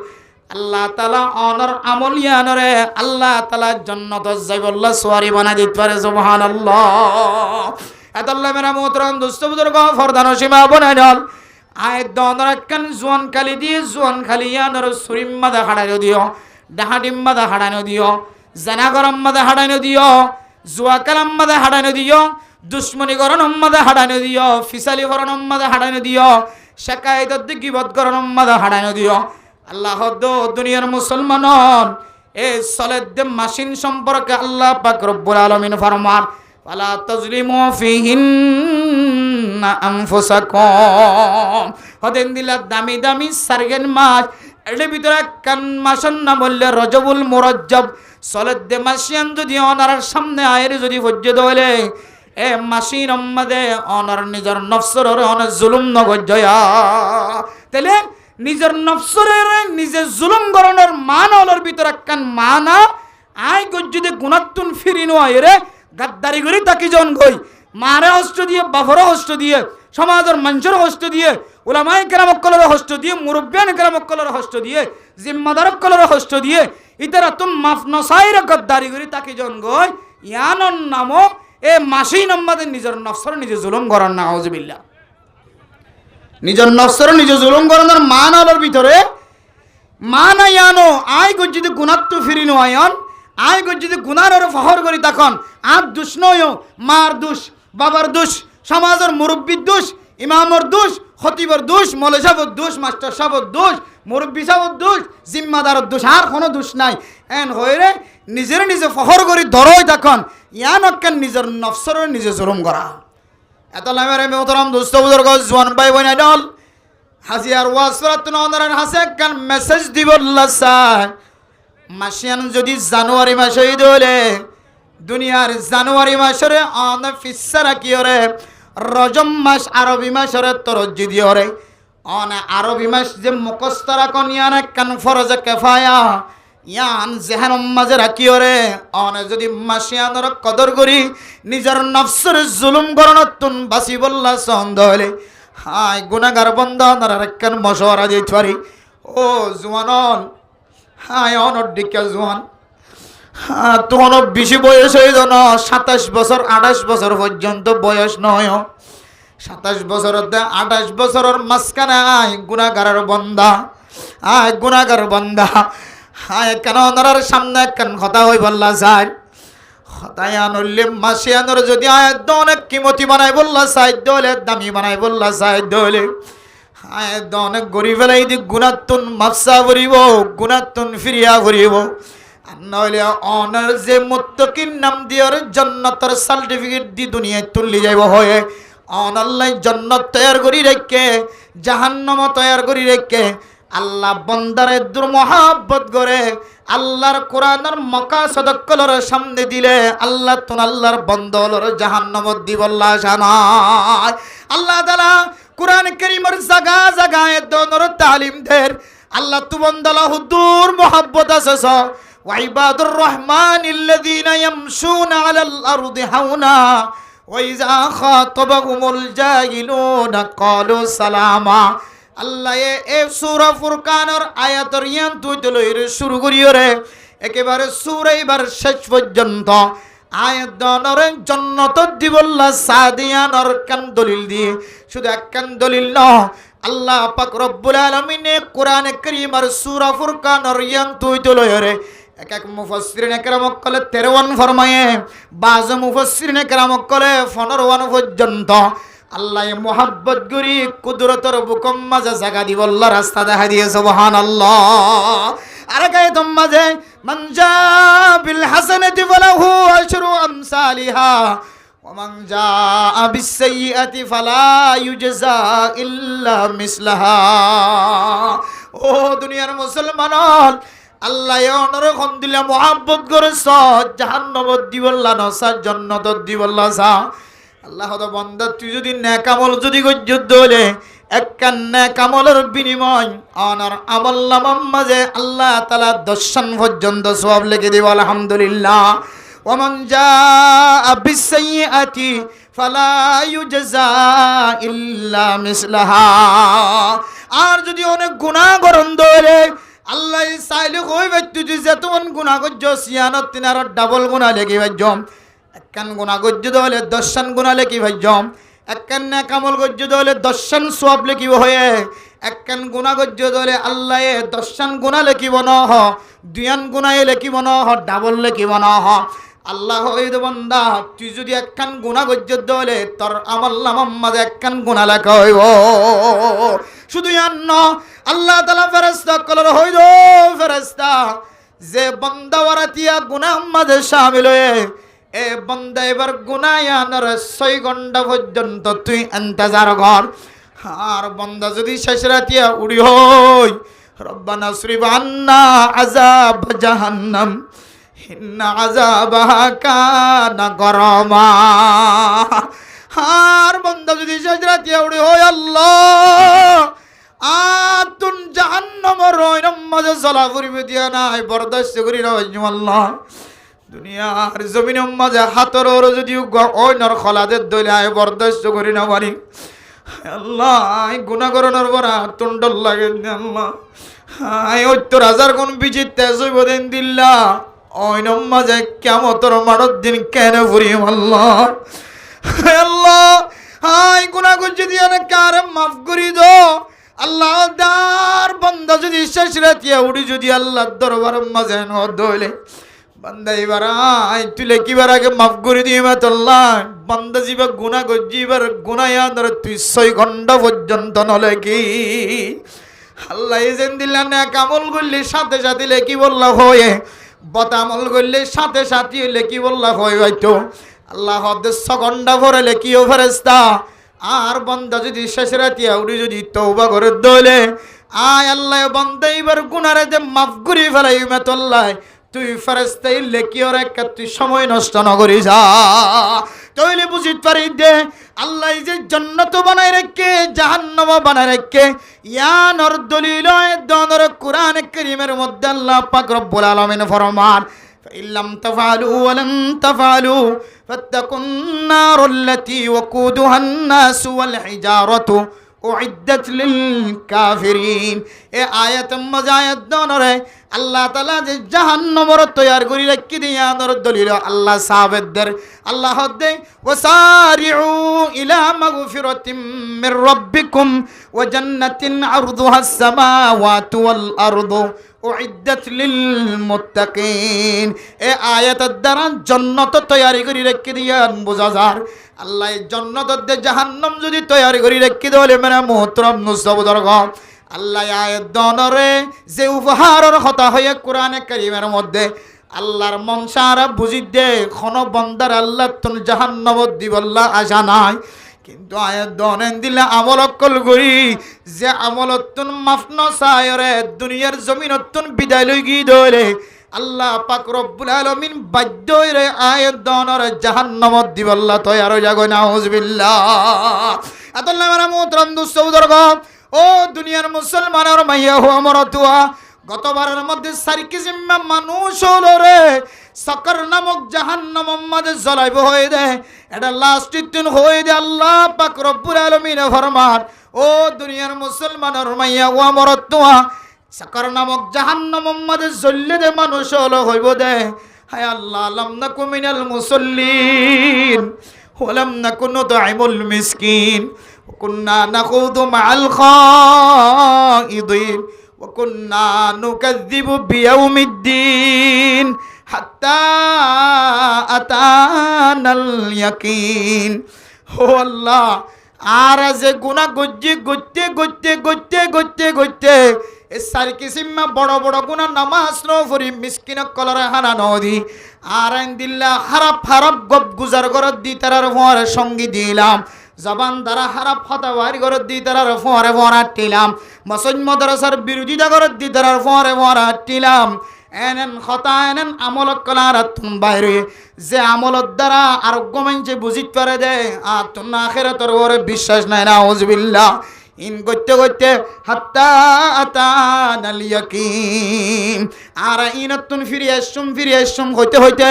A: আল্লাহ তাআলা অনর আমল ইয়ানরে আল্লাহ তাআলা জান্নাত যাইবল্লাহ সোয়ারি বানাই দিতে পারে। সুবহানাল্লাহ। এতাল্লাহ মেরা মোহতরম দোস্ত বুজুর্গ ফরদান সীমা বনাই দল আয় দনর কান জোয়ান খালি দিয়ে জোয়ান খালি ইয়ানর সুরিম্মা দা হাড়ানো দিও, ডাহাডিম্মা দা হাড়ানো দিও, জানা গরম্মা দা হাড়ানো দিও, জুয়া কালাম্মা দা হাড়ানো দিও, দুশ্মনী করণম্মা দা হাড়ানো দিও, ফিসালি করণম্মা দা হাড়ানো দিও, শাকায়েত গীবত করণম্মা দা হাড়ানো দিও। আল্লাহ দুনিয়ার মুসলমানন এই সলেদ মাসিন সম্পর্কে আল্লাহ পাক রব্বুল আলামিন ফরমান ফালা তাজলিমু ফিহিন্না আনফুসাকুম। হদেন দিলা দামি দামি সারগেন মাস এর ভিতরে কান মাসের নাম বললে রজবুল মুরজ্জব সলেদ মাসিয়ান যদি ওনার সামনে আয়ের যদি ফজ্জে দলে এ মাসির মধ্যে ওনার নিজের নফসের অনেক জুলুম নগজয়া তাহলে নিজের নফসরের নিজে জুলুম গরনের মান হলোর ভিতরে কান মানা আই গজ্জিদে গুণাত্তুন ফিরিনো আয়রে গাদ্দারি করি তাকি জন গই মারে হস্ত দিয়ে বাফরে হস্ত দিয়ে সমাজের মানুষের হস্ত দিয়ে উলামায়ে কেরাম কলর হস্ত দিয়ে মুরব্বিয়ান কেরাম কলর হস্ত দিয়ে জিম্মাদার কলর হস্ত দিয়ে ইতারা তুম মাফ নসাইর গাদ্দারি করি তাকি জন গই ইয়ানন নামো এ মাসি নম্মাদের নিজের নফসর নিজে জুলুম গরন না আউযুবিল্লাহ। নিজের নফসর নিজে জুলুম গরনের মান আলোর ভিতরে মান আয়ানো আয় গজ্জিদে গুণাত্ম ফিরিনো আয়ন আয় গজ্জিদে গুনার ফহর করি তখন আর দুষ নয় মার দোষ, বাবার দোষ, সমাজের মুরব্বীর দোষ, ইমামর দোষ, খতিবর দোষ, মৌলভী সাহেবের দোষ, মাস্টার সাহেবের দোষ, মুরব্বী সাহেবের দোষ, জিম্মাদারের দোষ, আর কোনো দোষ নাই। এন হয়ে নিজের নিজে ফহর করি ধরোই তখন ইয়ান অক্কেন নিজের নফসর নিজে জুলুম করা। এত লামের মোহতরম দোস্ত বুজুর্গ জওয়ান ভাই বোন দল হাজিয়ার ওয়াজ ফরাতুন ওনার হাসে একখান মেসেজ দিবল্লা চাই মাসিয়ান যদি জানুয়ারি মাসে দলে দুনিয়ার জানুয়ারি মাসের অন ফিসারা কি ওরে রজম মাস আরবি মাসের তরজ্জি দিওরে অন আরবি মাস যে মুখস্থরা কোন ইয়ান একখান ফরজে কিফায়া ইয়ান জেহানম মাঝে রাখি ওরে অন যদি মাসিয়ানর কদর করি নিজের নফসের জুলুম গরণতুন বাসি বল্লা সন্দ হলে হায় গুনাহগার বন্ধা নার একখান মশওয়ারা দিতে পারি। ও জওয়ানন হায় অনর দিকে জওয়ান তখন বেশি বয়স হয়ে যেন 27 বছর 28 বছর পর্যন্ত বয়স নয় 27 বছর 28 বছরের মাঝখানে আয় গুনাহগারের বন্ধা আয় গুনাহগার বন্ধা হায় কেন ওনার সামনে একখান কথা হই বললা যায় হতায় আনলে মাসি আনর যদি আয়াত অনেক কিমতি বানাই বললা সাহিত্য হলে দামি বানাই বললা সাহিত্য হলে হায় অনেক গরিব ফেলাই দি গুণাত্তুন মাফসা করিব গুণাত্তুন ফিরিয়া করিব আর নইলে অনার যে মুত্তাকিন নাম দিয়ার জান্নাতের সার্টিফিকেট দি দুনিয়ায় তুললি যাইব হয়ে অন আল্লাহ জান্নাত তৈয়ার করি রেখে জাহান্নাম তৈয়ার করি রেখে আল্লাহ বন্দারে দূর মহাব্বত করে আল্লাহর কোরআনের মাকাসদ কলর সামনে দিলে আল্লাহ তুন আল্লাহর বন্দলর জাহান্নামত দিবল্লা জানায়। আল্লাহ তাআলা কোরআন কারীমের জায়গা জায়গায় দনর তালিম দের আল্লাহ তু বন্দলা হুদুর মহাব্বত আছে ওয়া ইবাদুর রহমানিল্লাযীনা ইয়ামশুনা আলাল আরদি হাওনা ওয়া ইযা খাতাবাহুমুল জাহিলুনা ক্বালু সালামা। আল্লাহ এ সূরা ফুরকানের আয়াতের ইয়ান তুই লইর শুরু করিও রে একেবারে সূরা এবার শেষ পর্যন্ত আয়াত দনরে জান্নাত দিবল্লা সাদিয়ানর কান দলিল দিয়ে শুধু একখান দলিল ন আল্লাহ পাক রব্বুল আলামিন কোরআন কারীমের সূরা ফুরকানের ইয়ান তুই লইরে এক এক মুফাসসিরিন کرام কলে 53 ফরমায়ে বাজ মুফাসসিরিন کرام কলে 15 পর্যন্ত আল্লাহ মোহাব্বত করি কুদরতের বুকম মাঝে জায়গা দিব আল্লাহ রাস্তা দেখা দিয়ে সুবহানাল্লাহ। আর গায়ে তোম মাঝে মান জা বিল হাসানাতি ফালাহু আশরু আমসালিহা ওয়া মান জা বিস সাইয়্যাতি ফালা ইউজজা ইল্লা মিসলাহা। ও দুনিয়ার মুসলমান, আল্লাহ অনরকম দিলে মোহাব্বত করেছ জাহান্নামত দিবল্লা নসা জান্নাতত দিবল্লা সা। আল্লাহ তো বান্দা তুই যদি নেক আমল যদি যুদ্ধ হলে একখান নেক আমলের বিনিময় অনার আমল নামার মাঝে আল্লাহ তাআলা 10 পর্যন্ত সওয়াব লিখে দিব আলহামদুলিল্লাহ। ওয়া মান জাআ বিস সাইয়্যাতি ফালা ইউজজা ইল্লা মিসলাহা। আর যদি অনেক গুনাহ করন ধরে আল্লাহ চাইলে কইবে তুই যেতন গুনাহ করছ সিয়ানত তিনার ডাবল গুনাহ লেগে ভাইজম। একখান গুনাহ করছ হলে 10 গুনাহ লেখি ভাইজম। একখান নেক আমল করছ হলে 10 সওয়াব লিখিব হয়ে। একখান গুনাহ করছ হলে আল্লাহ 10 গুনাহ লিখিব না হ, 2 গুনাহ লিখিব না হ, ডাবল লিখিব না হ। আল্লাহ হইদ বান্দা তুই যদি একখান গুনাহ করছ হলে তোর আমল নামার মাঝে একখান গুনাহ লেখা হইব। শুধু আন্ন আল্লাহ তাআলা ফেরেশতা কলর হইদ ফেরেশতা যে বান্দা ওরাতিয়া গুনাহ মাঝে শামিল হয়ে এ বান্দা এবার গুনায়ানোর 6 ঘন্টা পর্যন্ত তুই ইন্তজার কর। আর বান্দা যদি শেষ রাতিয়া উড়ি হই রব্বানা সরিফ আন্না আযাব জাহান্নাম ইন্না আযাবাহা কানা গরামা। আর বান্দা যদি শেষ রাতিয়া উড়ি হই আল্লাহ আতুন জাহান্নামের রয়নাম মাঝে জ্বলা পড়িবে দিয়া নাই বরদাস্ত করি না আল্লাহ। দুনিয়ার জমিনের মাঝে হাতের ওর যদি ওইনর খলাদের দইলে আয় বরদাস্ত করি না পারি আল্লাহ। গুনাহ করণের পরা তুন্ডল লাগে আল্লাহ। 70,000 গুণ বিচিত তেজ হইব দিন দিল্লা ওইনর মাঝে কিয়ামতের মাঠের দিন কেন ফুরিম আল্লাহ। আল্লাহ হাই গুনাহ করছি দিয়ে কারে মাফ করি দো আল্লাহ। দার বান্দা যদি শেষ রাতিয়া উড়ি যদি আল্লাহর দরবারের মাঝে ন দইলে বান্দা এবার আই তুলে কিবার আগে মাফ করে দিবা আল্লাহ। বান্দা জিবা গুনাহ করছি এবার গুনায়ানোর তুই 6 ঘন্টা পর্যন্ত নলে কি আল্লাহ এজেন দিলা নেক আমল করলে সাথে সাথে লেখি বললা হয়ে, বদ আমল করলে সাথে সাথে লেখি বললা হয়ে হয়তো আল্লাহ 6 ঘন্টা পরে লেখিও ফেরেশতা। আর বান্দা যদি শেষ রাতিয়া উড়ি যদি তওবা করে দইলে আয় আল্লাহ বান্দা এবার গুনারে যে মাফ করে ফেলাই মেতল্লাহ তুই ফেরেশতাই লেখিওর একটা তুই সময় নষ্ট না করি যা। তাইলে বুঝিত পারি দে আল্লাহ যে জান্নাত বানায় রেখে জাহান্নাম বানায় রেখে ইয়ানোর দলিল দনর কোরআন কারীমের মধ্যে আল্লাহ পাক রব্বুল আলামিন ফরমান ইল্লাম তাফআলু ওয়া লান তাফআলু ফাত্তাকুন নারাল্লাতী ওয়াকুদুহান নাস ওয়াল হিজারাতু উইদ্দাত লিল কাফিরিন। এ আয়াত মাজায়াত দনরে আল্লাহ তাআলা যে জাহান্নামের তৈয়ার করি রাখি দিয়ানোর দলিল আল্লাহ সাহাবেদের আল্লাহ দে ওয়াসারিউ ইলা মাগফিরাতিম মির রাব্বিকুম ওয়া জান্নাতিন আরদুহাস সামাওয়াতু ওয়াল আরদু উইদ্দাত লিল মুত্তাকিন। এ আয়াতের দ্বারা জান্নাত তৈয়ারি করি রাখি দিয়ান বোঝা যায় আল্লাহ জান্নাতের দে জাহান্নাম যদি তৈয়ারি করি রাখি দলে মেরা মুহতরম নুসবদর গম আল্লাহ আয়াত দনরে যে উপহারের কথা হয়ে কোরআনে কারীমের মধ্যে আল্লাহর মনসারা বুঝি দে কোন বান্দার আল্লাহ তুন জাহান্নামত দিবল্লা আশা নাই। কিন্তু আয়াত দনেন দিলে আমল অকল করি যে আমলতুন মাফ নসায়রে দুনিয়ার জমিনতুন বিদায় লই গি দইলে আল্লাহ পাক রব্বুল আলামিন বাধ্য হইরে আয়াত দনরে জাহান্নামত দিবল্লা তৈয়ার হই যাগো নাউজুবিল্লাহ। আল্লাহ মারা মুহতরম দুসৌদর গম ও দুনিয়ার মুসলমানের মাইয়া হো আমার তুয়া গতবারের মধ্যে 4 কিসিমা মানুষ হলো রে সকর নামক জাহান্নামের মধ্যে জ্বলাইব হয়ে দে এটা লাস্ট দিন হয়ে দে আল্লাহ পাক রব্বুল আলামিন ফরমান ও দুনিয়ার মুসলমানের মাইয়া হো আমার তুয়া সকর নামক জাহান্নামের মধ্যে জ্বললে দে মানুষ হলো হইব দে হায় আল্লাহ লাম নাকু মিনাল মুসাল্লিন ওয়া লাম নাকু নুতঈমুল মিসকিন وكنا نخوض مع الخائضين وكنا نكذب بيوم الدين حتى أتانا اليقين. ও আল্লাহ আর যে গুনাহ গজ্জি গইতে গইতে গইতে গইতে গইতে এ সারি কিসিমা বড় বড় গুনাহ নামাজ নো ফরি মিসকিন কলরে হানা নদি আর আইন দিল্লা হারাপ হারাপ গপ গুজার গরত দি তারার ফরে সঙ্গী দিলাম জবান দ্বারা হারাপ হতা বাড়ি গরত দি তারার ফরে ফরা টিলাম মসজিদ মাদ্রাসার বিরোধিতা গরত দি তারার ফরে ফরা টিলাম এনেন হতা এনেন আমল কলার তুন বাইরে যে আমলত দ্বারা আরোগ্য মানছে বুঝিত পারে দে আর তুন আখিরাতের ওরে বিশ্বাস নাই না আউযুবিল্লাহ ইন করতে করতে হাত্তা আতানাল ইয়াকিন আর ইনতুন ফিরে আসুম হইতে হইতে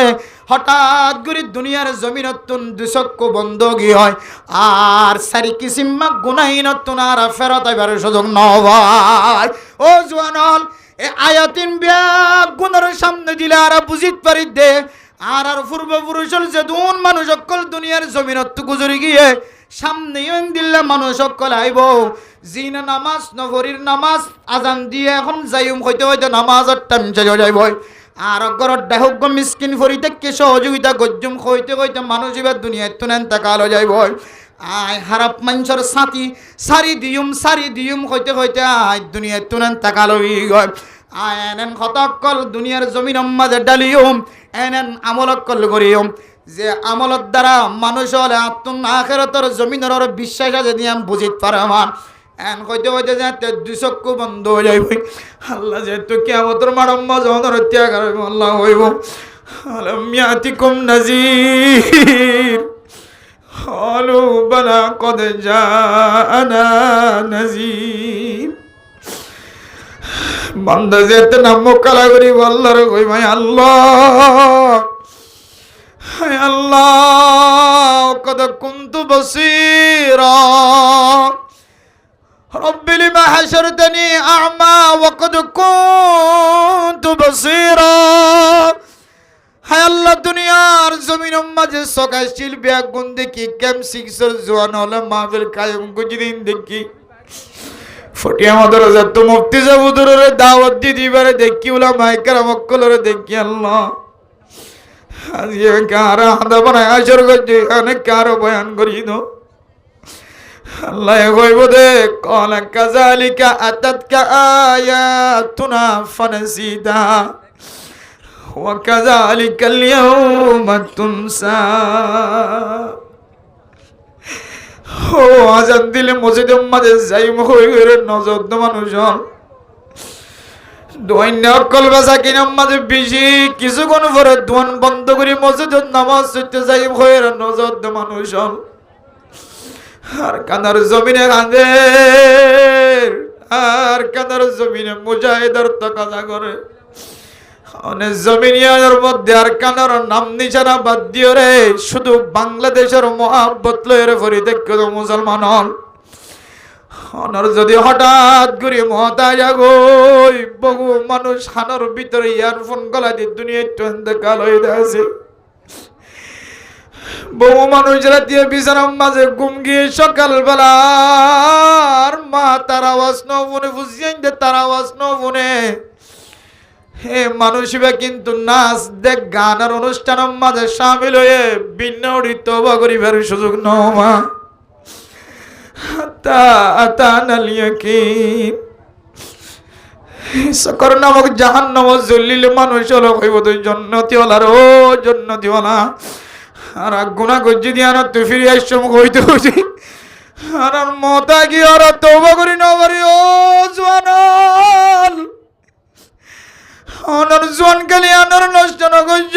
A: হঠাৎ করে দুনিয়ার জমিনতুন দুচক্কু বন্ধ গি হয় আর সারি কিসিমা গুনাহিনতুন আর ফেরত আইবার সুযোগ নয় ও জওয়ানল এ আয়াতিন বিয়া গুনার সামনে দিলে আর বুঝিত পারি দে আর পূর্বপুরুষের যেদুন মানুষ অকল দুনিয়ার জমিনত গুজরি গিয়ে সামনে দিল্লা মানুষ অকল আইব জিনা নামাজ নগরীর নামাজ আজান দিয়ে এখন যাইম হইতে হইতে নামাজের টাইম চলে যাইব আর ঘরত দেহজ্ঞ মিসকিন ফরিতে সহযোগিতা গজ্জুম হইতে হইতে মানুষ এবার দুনিয়ায় তুনেন তাকালো যাইব আয় হারাপ মানুষের সাথী সারি দিয়ুম হইতে হইতে আয় দুনিয়ায় তুনেন তাকালো গয় আয় এনেন কতকল দুনিয়ার জমিন মাঝে ডালিয়ম এনেন আমলকল করিয়ম যে আমলত দ্বারা মানুষ হলে আত্ম আখিরাতের জমিনের বিশ্বাস আছে দিয়ে বুঝিত পারে আমার এন হইতে হইতে যাতে দুচক্ষু বন্ধ হয়ে যাইব আল্লাহ যেহেতু কিয়ামতের মাঠের মাঝে আমাদের ত্যাগ আল্লাহ হইব আলাম ইয়াতিকুম নাযীর ক্বালু বালা ক্বাদ জাআনা নাযীর বান্দা যেতে নাম কালা করি আল্লাহর কই ভাই আল্লাহ হায় আল্লাহ কদ কুনতু বসীরা রব্বি লিমা হাশরতনি আ'মা ওয়া কদ কুনতু বসীরা হায় আল্লাহ দুনিয়ার জমিনের মাঝে সকাশিল বেগুন দেখি কেম সিক্সর জওয়ান হলে মাহফিল কায়েম গুজদিন দেখি ফটিয়া মাদ্রাসা তো মুফতি সাহেবুদের দাওয়াত দিবারে দেখি উলামায়ে কেরাম মক্কলরে দেখি আল্লাহ আজকে কারা হাদা বানায় আসর গজে অনেক কারো বয়ান করি দো আল্লাহ কইব দে কল কাযালিকা আতাতকা আয়াতুনা ফানসিতা ওয়া কাযালিকাল ইয়াউমা তুনসা ও আজান দিলে মসজিদের মাঝে যাইম হইরে নজর দ মানুষ দোয়াইন অকল বাসা কিনাম মাঝে বেশি কিছুক্ষণ পরে দোয়ান বন্ধ করে মসজিদের নামাজ পড়তে যাইম হইরে নজর দ মানুষ আর কানার জমিনে কাঁদে আর কানার জমিনে মুজাহিদের তাকাজা করে অনেক জমিনিয়ার মধ্যে আর কানার নাম নিশানা বাদ দিও রে শুধু বাংলাদেশের মহাব্বত লয়ের ফরি দেখো মুসলমান হল অনর যদি হঠাৎ করে মহতাজ আগই বহু মানুষ হানোর ভিতরে ইয়ারফোন গলা দিয়ে দুনিয়া একটু কাল হয়ে আছে বহু মানুষ রাতিয়ে বিছানার মাঝে ঘুম গিয়ে সকালবেলার মা তার আওয়াজ নবনে বুঝিয়ে তার আওয়াজ নবনে হে মানুষবা কিন্তু নাচ দেখ গানের অনুষ্ঠানের মাঝে সামিল হয়ে বিনৌড়ি তওবা করিবার সুযোগ নমা আতানাল ইয়াকিন সকর নামক জাহান্নাম জলিল মানুষ হলো কইব তুই জান্নাতীওয়ালার ও জান্নাতীওয়ালা আর গুনাহ গজ্জি দিয়া না তুই ফিরে আইসম কইতে হইছি আর মতা কি আর তওবা করি না পারি ও জওয়ান অনর জোয়ান গেলে অনর নষ্ট নগজ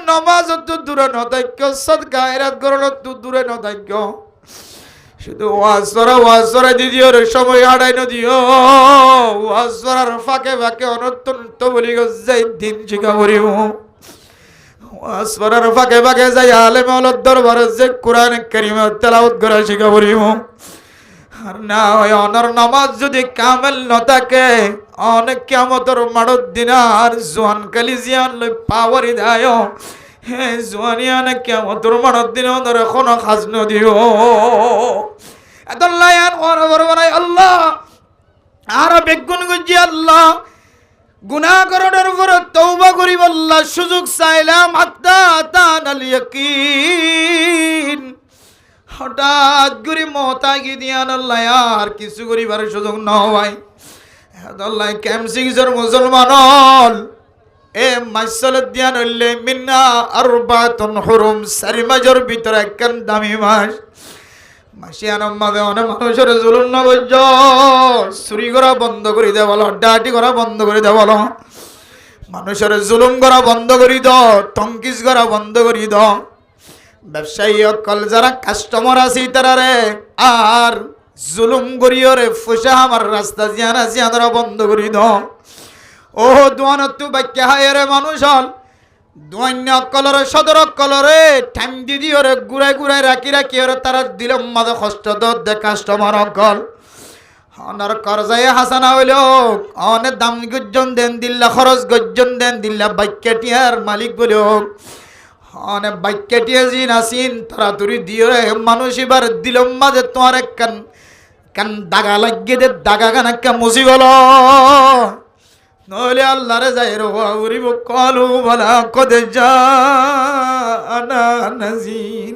A: নামাজ তো দূরে নদাক্য সদকা এরাত করল তো দূরে নদাক্য শুধু ওয়াজরা দিদিওর সময় হারাই নদিও ওয়াজরার ফাঁকে ফাঁকে অনত্যন্ত বলি যাই দিন শিখা করিব ওয়াজরার ফাঁকে ফাঁকে যাই আলেম আউলাদ দরবারে যে কোরআন কারীম তেলাওয়াত করা শিখা করিব আর না হয় অনর নামাজ যদি কামেল ন থাকে অনেক কিয়ামতের মাড়ত দিন আর জোয়ান কালি জিয়ান লই পাওয়ারি দায় হে জোয়ানিয়ানে কিয়ামতের মাড়ত দিন ওদের কোনো খাজ নদিও এদল্লায়ান ওরবরাই আল্লাহ আর বেগুন গুজি আল্লাহ গুনাহ করার উপর তওবা করি আল্লাহ সুযোগ চাইলাম হাত্তা আতানাল ইয়াকিন হঠাৎ করে মতাগি দিয়ান আল্লাহ আর কিছু করিবার সুযোগ না হয় আল্লাহ ক্যামসিংসের মুসলমান এ মাইসলত দিয়ান হইলে মিন্না আরবাতুন হুরুম 4 মাসের ভিতরে একখান দামি মাস মাসিয়ানোর মাঝে অনেক মানুষের জুলুম না বলছ চুরি করা বন্ধ করে দে বলো ডাটি করা বন্ধ করে দে বলো মানুষের জুলুম করা বন্ধ করে দাও টঙ্কিস করা বন্ধ করে দাও ব্যবসায়ী অকল যারা কাস্টমার আছে তারা রে আর জুলুম করিও রে ফুসা আমার রাস্তা জিয়ানা জিয়ানরা বন্ধ করে দাও ও দোয়ানতু বাক্যা হায় রে মানুষ হল দোয়ান্য অকলরে সদর অকলরে ঠাম দিদি ওরে ঘুরাই ঘুরাই রাখি রাখি ওরে তারা দিল মাঝে কষ্ট দে কাস্টমার অকল অনার করজায় হাসানা হইল অনেক দাম গজ্জন দেন দিল্লা খরচ গজ্জন দেন দিল্লা বাক্যাটিয়ার মালিক বলে হোক অনেক বাক্যাটিয়া জিন আসিন তাড়াতাড়ি দিয়ে রে মানুষ এবার দিল মাঝে তোমার এক কান কান দাগা লাগিয়ে দে দাগা কান একটা মুসি বলো নইলে আল্লাহরে যাই রুরিব কলু বলা কদে জানা নাজির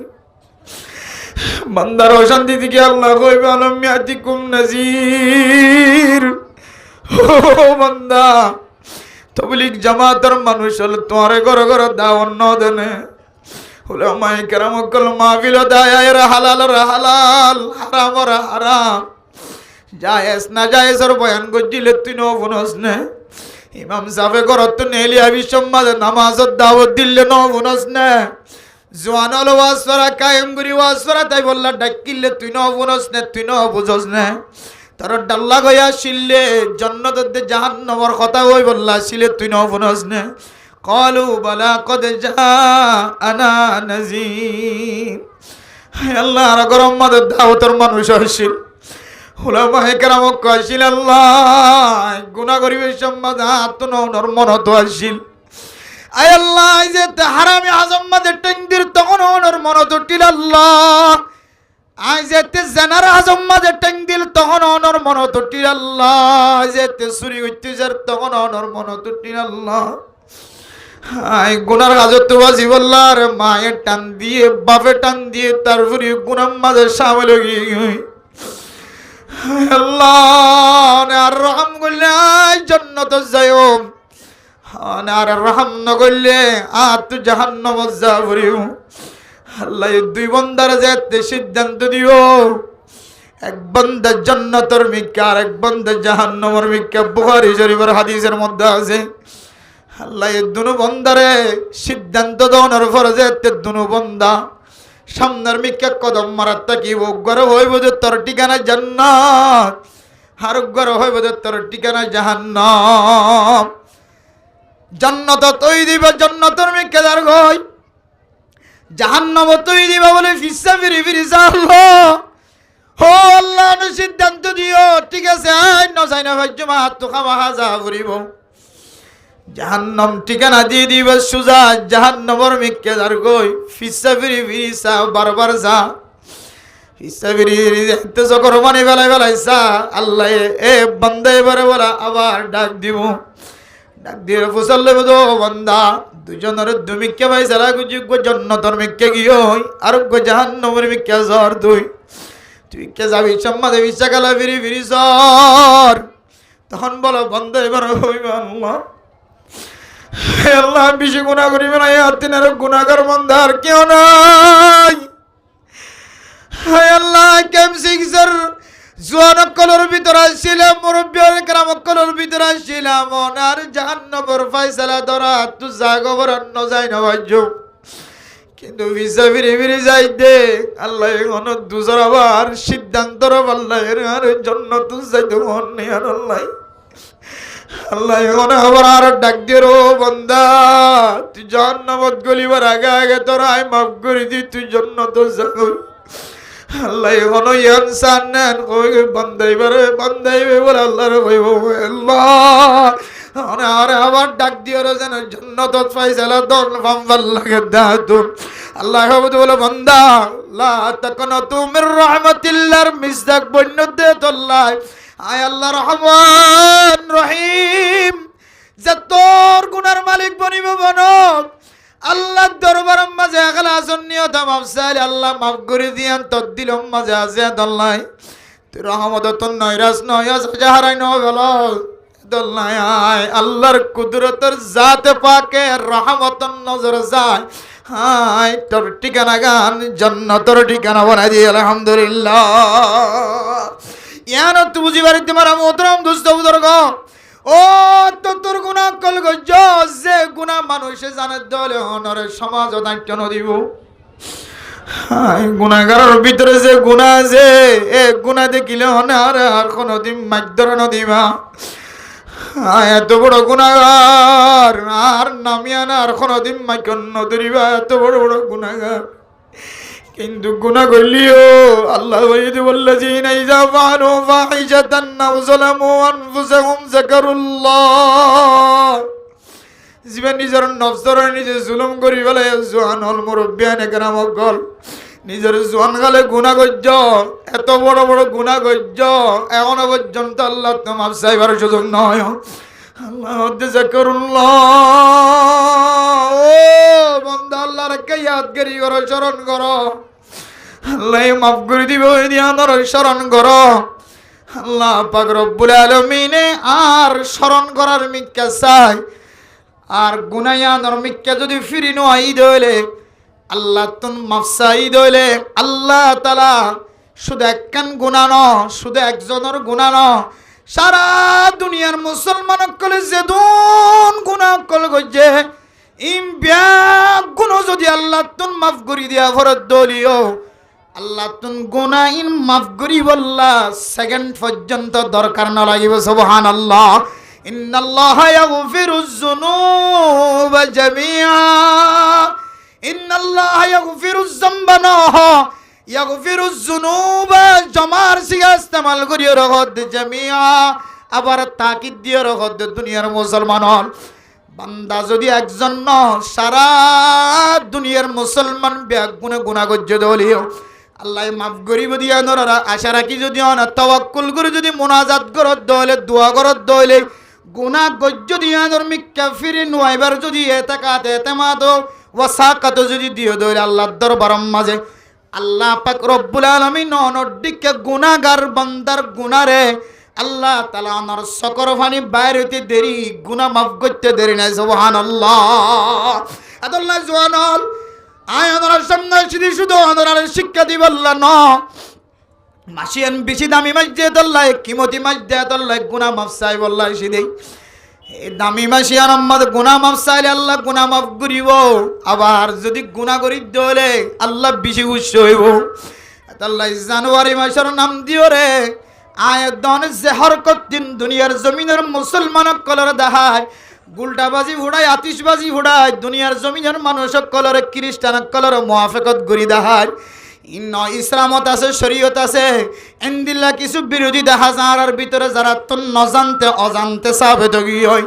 A: বান্দার অশান্তি থেকে আল্লাহ কইবে আলমিয়াতিকুম নাজির ও বান্দা তবলিগ জামাতের মানুষ হল তোমার ঘর ঘর দাওয়ান ন দেনে উলামায়ে কেরাম কল মাহফিল দায়ের হালাল হালাল হারাম হারাম জায়েজ না জায়েজের বয়ান গজিলে তুই ন বুনস নে ইমাম সাহেব ঘরত নেলি আবি সম্মাদ নামাজত দাওয়াত দিলে ন বুনস নে জোয়ান হল ওয়াসরা কায়েম করি ওয়াসরা তাই বললা ডাকিলে তুই ন বুনস নে তুই ন বুঝস নে তার ডাল্লা গয়া শিললে জান্নাত জাহান্নামের কথা কই বললা শিলে তুই ন বুনস নে কলু বালা কদ জাআনা নাযীর আল্লাহ আর গরম মাদের দাওয়াতের মানুষ আসিল উলামায়ে কেরাম কইছিল আল্লাহ গুনাহ করিবে সম্মাদ হাত নর মন তো আসিল আয় আল্লাহ যে হারামে আজম মাদের টঙ্গির তখন ওনর মন তো টিল আল্লাহ আই যেতে জানার আজম মাদের টঙ্গিল তখন ওনর মন তো টিল আল্লাহ যেতে চুরি হইতে যার তখন ওনর মন তো টিল আল্লাহ আই গুনার কাজত বাজি বললার মায়ের টান দিয়ে বাপে টান দিয়ে তারপরে গুনার মাঝে সামিল হয়ে গই আল্লাহ আর রহম করলে জান্নাত যাইও আর রহম না করলে আর তুই জাহান্নাম যাবরিও আল্লাহ দুই বান্দার যেতে সিদ্ধান্ত দিও এক বান্দা জান্নাতের মিক্কা আর এক বান্দা জাহান্নামের মিক্কা বুখারী শরীফের হাদিসের মধ্যে আছে আল্লাহ দুনো বান্দারে সিদ্ধান্ত দেওয়ার ফরজে দুনো বান্দা সামনের মিক্কা কদম মারার তাকিব গর হইব যে তোর ঠিকানা জান্নাত আর গর হইব যে তোর ঠিকানা জাহান্নাম জান্নাত তুই দিবা জান্নাতের মিক্কা দার গই জাহান্নাম তুই দিবা বলে ফিসা ফিরি ফিরি আল্লাহ ও আল্লাহ সিদ্ধান্ত দিও ঠিক আছে আই নসাই না ভাজ্য মা তো খাওয়া হাজা করিব জাহান্নাম ঠিকানা দিয়ে দিবা সুজা জাহান্নামের মিক্কে দার গই ফিসা ফিরি ফিরি সা বারবার যা ফিসা ফিরি তো যখন মানে বেলায় বেলায় সা আল্লাহ এ বান্দা এবারে বলা আবার ডাক দিব ডাক দিয়ে ফুসাল্লে বদো বান্দা দুজনের দুমিক্কে ভাই সারা গুজুগ জান্নাতের মিক্কে গিয়ে আর গো জাহান্নামের মিক্কে জর দুই তুই কে যাবি সম্মাদে ফিসা গালা ফিরি ফিরি জর তখন বলো বান্দা এবারে হইবে আল্লাহ আল্লাহ বেশি গুনাহ করিবে না আর তিনের গুনাহগার বান্দা আর কেউ নাই হায় আল্লাহ ক্যামসিংসের জোয়ান কলর ভিতরে আসছিলাম মুরব্বিয়ার কেরাম কলর ভিতরে আসছিলাম আর জাহান্নামের ফয়সালা ধরা তু জাগবর অন্য যায় না ভাজ্য কিন্তু ভিসা ফিরে ফিরে যাই দে আল্লাহ এখন দুজর আবার সিদ্ধান্ত আল্লাহ আর জন্য তু যাইতে মন নেই আর আল্লাহ আল্লাহ এখন আবার আর ডাক দিয়ে রো বন্দা তুই জান্নাত গলিবার আগে আগে তোর আই মাফ করে দি তুই জান্নাত যাও আল্লাহ এখন ইনসান নেন কই বান্দাইবারে বান্দাইবে বলে আল্লাহর কইব আল্লাহ আরে আবার ডাক দিয়ে রো যেন জান্নাত ফয়সালা দন ফাম লাগে দাতুন আল্লাহ হবে বলে বান্দা লা তাকনাতু মির রাহমাতিল্লাহর মিসদাক বন্য দে তোল্লাহ আয় আল্লাহ রহমান রহিম যে তোর গুনার মালিক বনিব বনক আল্লাহ দরবার মাঝে এখলাসন নিয়ত মাফ চাইলে আল্লাহ মাফ করে দিয়ান তদ্দিল মাঝে আছে আল্লাহ তুই রহমত তোর নৈরাস নয়স যাহারাই নবেল দল্লাই আল্লাহর কুদরতের জাতে পাকে রহমতন নজর যায় হাই তোর ঠিকানা গান জান্নাতের ঠিকানা বানাই দিয়ে আলহামদুলিল্লাহ ইয়ানো তু বুঝি বাড়িতে মারা মোহতরম দুস্থ বুজুর্গ ও তো তোর গুণা কল গজ যে গুণা মানুষে জানে দলে হনরে সমাজ দায়িত্ব নদিব হাই গুণাগারের ভিতরে যে গুণা আছে এ গুণা দেখিলে হনে আর কোনদিন মাধ্যর নদিবা এত বড় গুনাহগার আর নামিয়া না আর কোনদিন মাইকন নদরিবা এত বড় বড় গুনাহগার কিন্তু গুনাহ করলিও আল্লাহ ওয়াইদি ওয়াল্লাযিনা ইযা ফাআলু ফাহিশাতান আও যালামু আনফুসাহুম যাকারুল্লাহ জীবন নিজের নফসর নিজে জুলুম করি বলে জোয়ান হল মুরব্বিয়ানে কেরামক গল নিজের জোয়ান গালে গুনাহ গজ্জ এত বড় বড় গুনাহ গজ্জ এখনো পর্যন্ত আল্লাহ তো মাফ চাইবার সুযোগ নয় আল্লাহ যাকারুল্লাহ ও বান্দা আল্লাহর কে ইয়াদগারি করো স্মরণ করো আল্লাহ মাফ করে দিব দিয়ানোর স্মরণ করো আল্লাহ পাক রব্বুল আলামিনে আর স্মরণ করার মিক্কা চাই আর গুনায়ানোর মিক্কা যদি ফিরি নয় দইলে আল্লাহ তুন মাফসাই দইলে আল্লাহ তাআলা শুধু একখান গুনাহ ন শুধু একজনের গুনাহ ন সারা দুনিয়ার মুসলমান কলে যে দুন গুনাহ কল গজে ইম ব্যাগ গুনাহ যদি আল্লাহ তুন মাফ করি দিয়া ফরত দলিও আল্লাহ তুন গুনাহ ইন মাফ করি বললা সেকেন্ড পর্যন্ত দরকার না লাগিব সুবহানাল্লাহ ইন্নাল্লাহা ইয়াগফিরুজ যুনুবা জামিআ ইন্নাল্লাহা ইয়াগফিরুজ যামবা ইয়াগফিরুজ যুনুবা জমার সিগা ইস্তেমাল করিও রগত জামিআ আবার তাকিদ দিও রগত দুনিয়ার মুসলমান বান্দা যদি একজন ন সারা দুনিয়ার মুসলমান ব্যাগ গুনাহ গুনাহ গজ্জ দলিও আল্লাহ মাফ করিব দিয়া নরা আশা রাখি যদি অন তাওয়াক্কুল করে যদি মুনাজাত করত দলে দোয়া করত দলে গুনাহ গজ্জ দিয়া নর মিক্কা ফিরি নয়বার যদি এতাকাত এতেমাদ ওয়াসাকাত যদি দিও দলে আল্লাহর দরবার মাঝে আল্লাহ পাক রব্বুল আলামিন অনডিকে গুনাহগার বান্দার গুনারে আল্লাহ তাআলা আমার সকর ফানি বাইরে হইতে দেরি গুনাহ মাফ করতে দেরি নাই সুবহানাল্লাহ আল্লাহ জওয়ানল আয় আমার সামনে সিধি শুধু আমার শিক্ষা দিব আল্লাহ ন মাসিয়ান বেশি দামি মাছ দিয়ে আল্লাহ কিমতি মাছ দিয়ে আল্লাহ গুনাহ মাফ চাই আল্লাহ সিধি এই দামি মাসিয়ান আম্মাদ গুনাহ মাফ চাইলে আল্লাহ গুনাহ মাফ করিব আবার যদি গুনাহ করি দলে আল্লাহ বেশি খুশি হইব আল্লাহ জানুয়ারি মাসের নাম দিও রে আয় দন জহর কদিন দুনিয়ার জমিনের মুসলমান কলর দেখায় গুলটাবাজি ফুড়ায় আতিশবাজি ফুড়ায় দুনিয়ার জমিনের মানুষ কলর খ্রিস্টান কলর মুআফাকত গরি দেখায় ইন্ন ইসলামত আছে শরীয়ত আছে এন্দিল্লা কিছু বিরোধী দেখা যার ভিতরে যারা তো নজানতে অজান্তে সাবেত হয়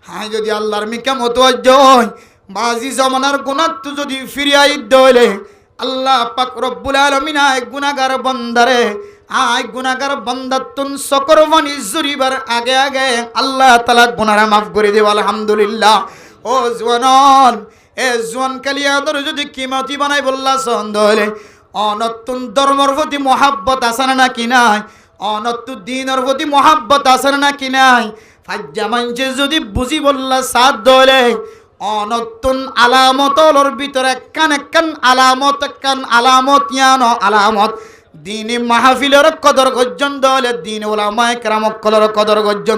A: হাই যদি আল্লাহর মিকা মতওয়াজ্জ হয় বাজি জমানার গুনাহ তো যদি ফিরিয়াই দইলে আল্লাহ পাক রব্বুল আলামিন আয় গুনাহগার বান্দারে আয় গুনাহগার বান্দাতুন সকরবানি জুরিবার আগে আগে আল্লাহ তাআলা গুনাহরা মাফ করে দেব আলহামদুলিল্লাহ ও জওয়ান এ জওয়ান কালিয়াদর যদি কিমতি বানাই বললা সন্দলে অনতুন ধর্মের প্রতি মহাব্বত আছে না কি নাই অনতুন দ্বীনের প্রতি মহাব্বত আছে না কি নাই ফাজ্জা মানছে যদি বুঝি বললা সাথ দলে অনতুন আলামতর ভিতরে একখান আলামত ইয়ানো আলামত দিনী মাহফিলের কদর গজ্জন দলে দিন ওলামায়ে কেরাম কলর কদর গজ্জন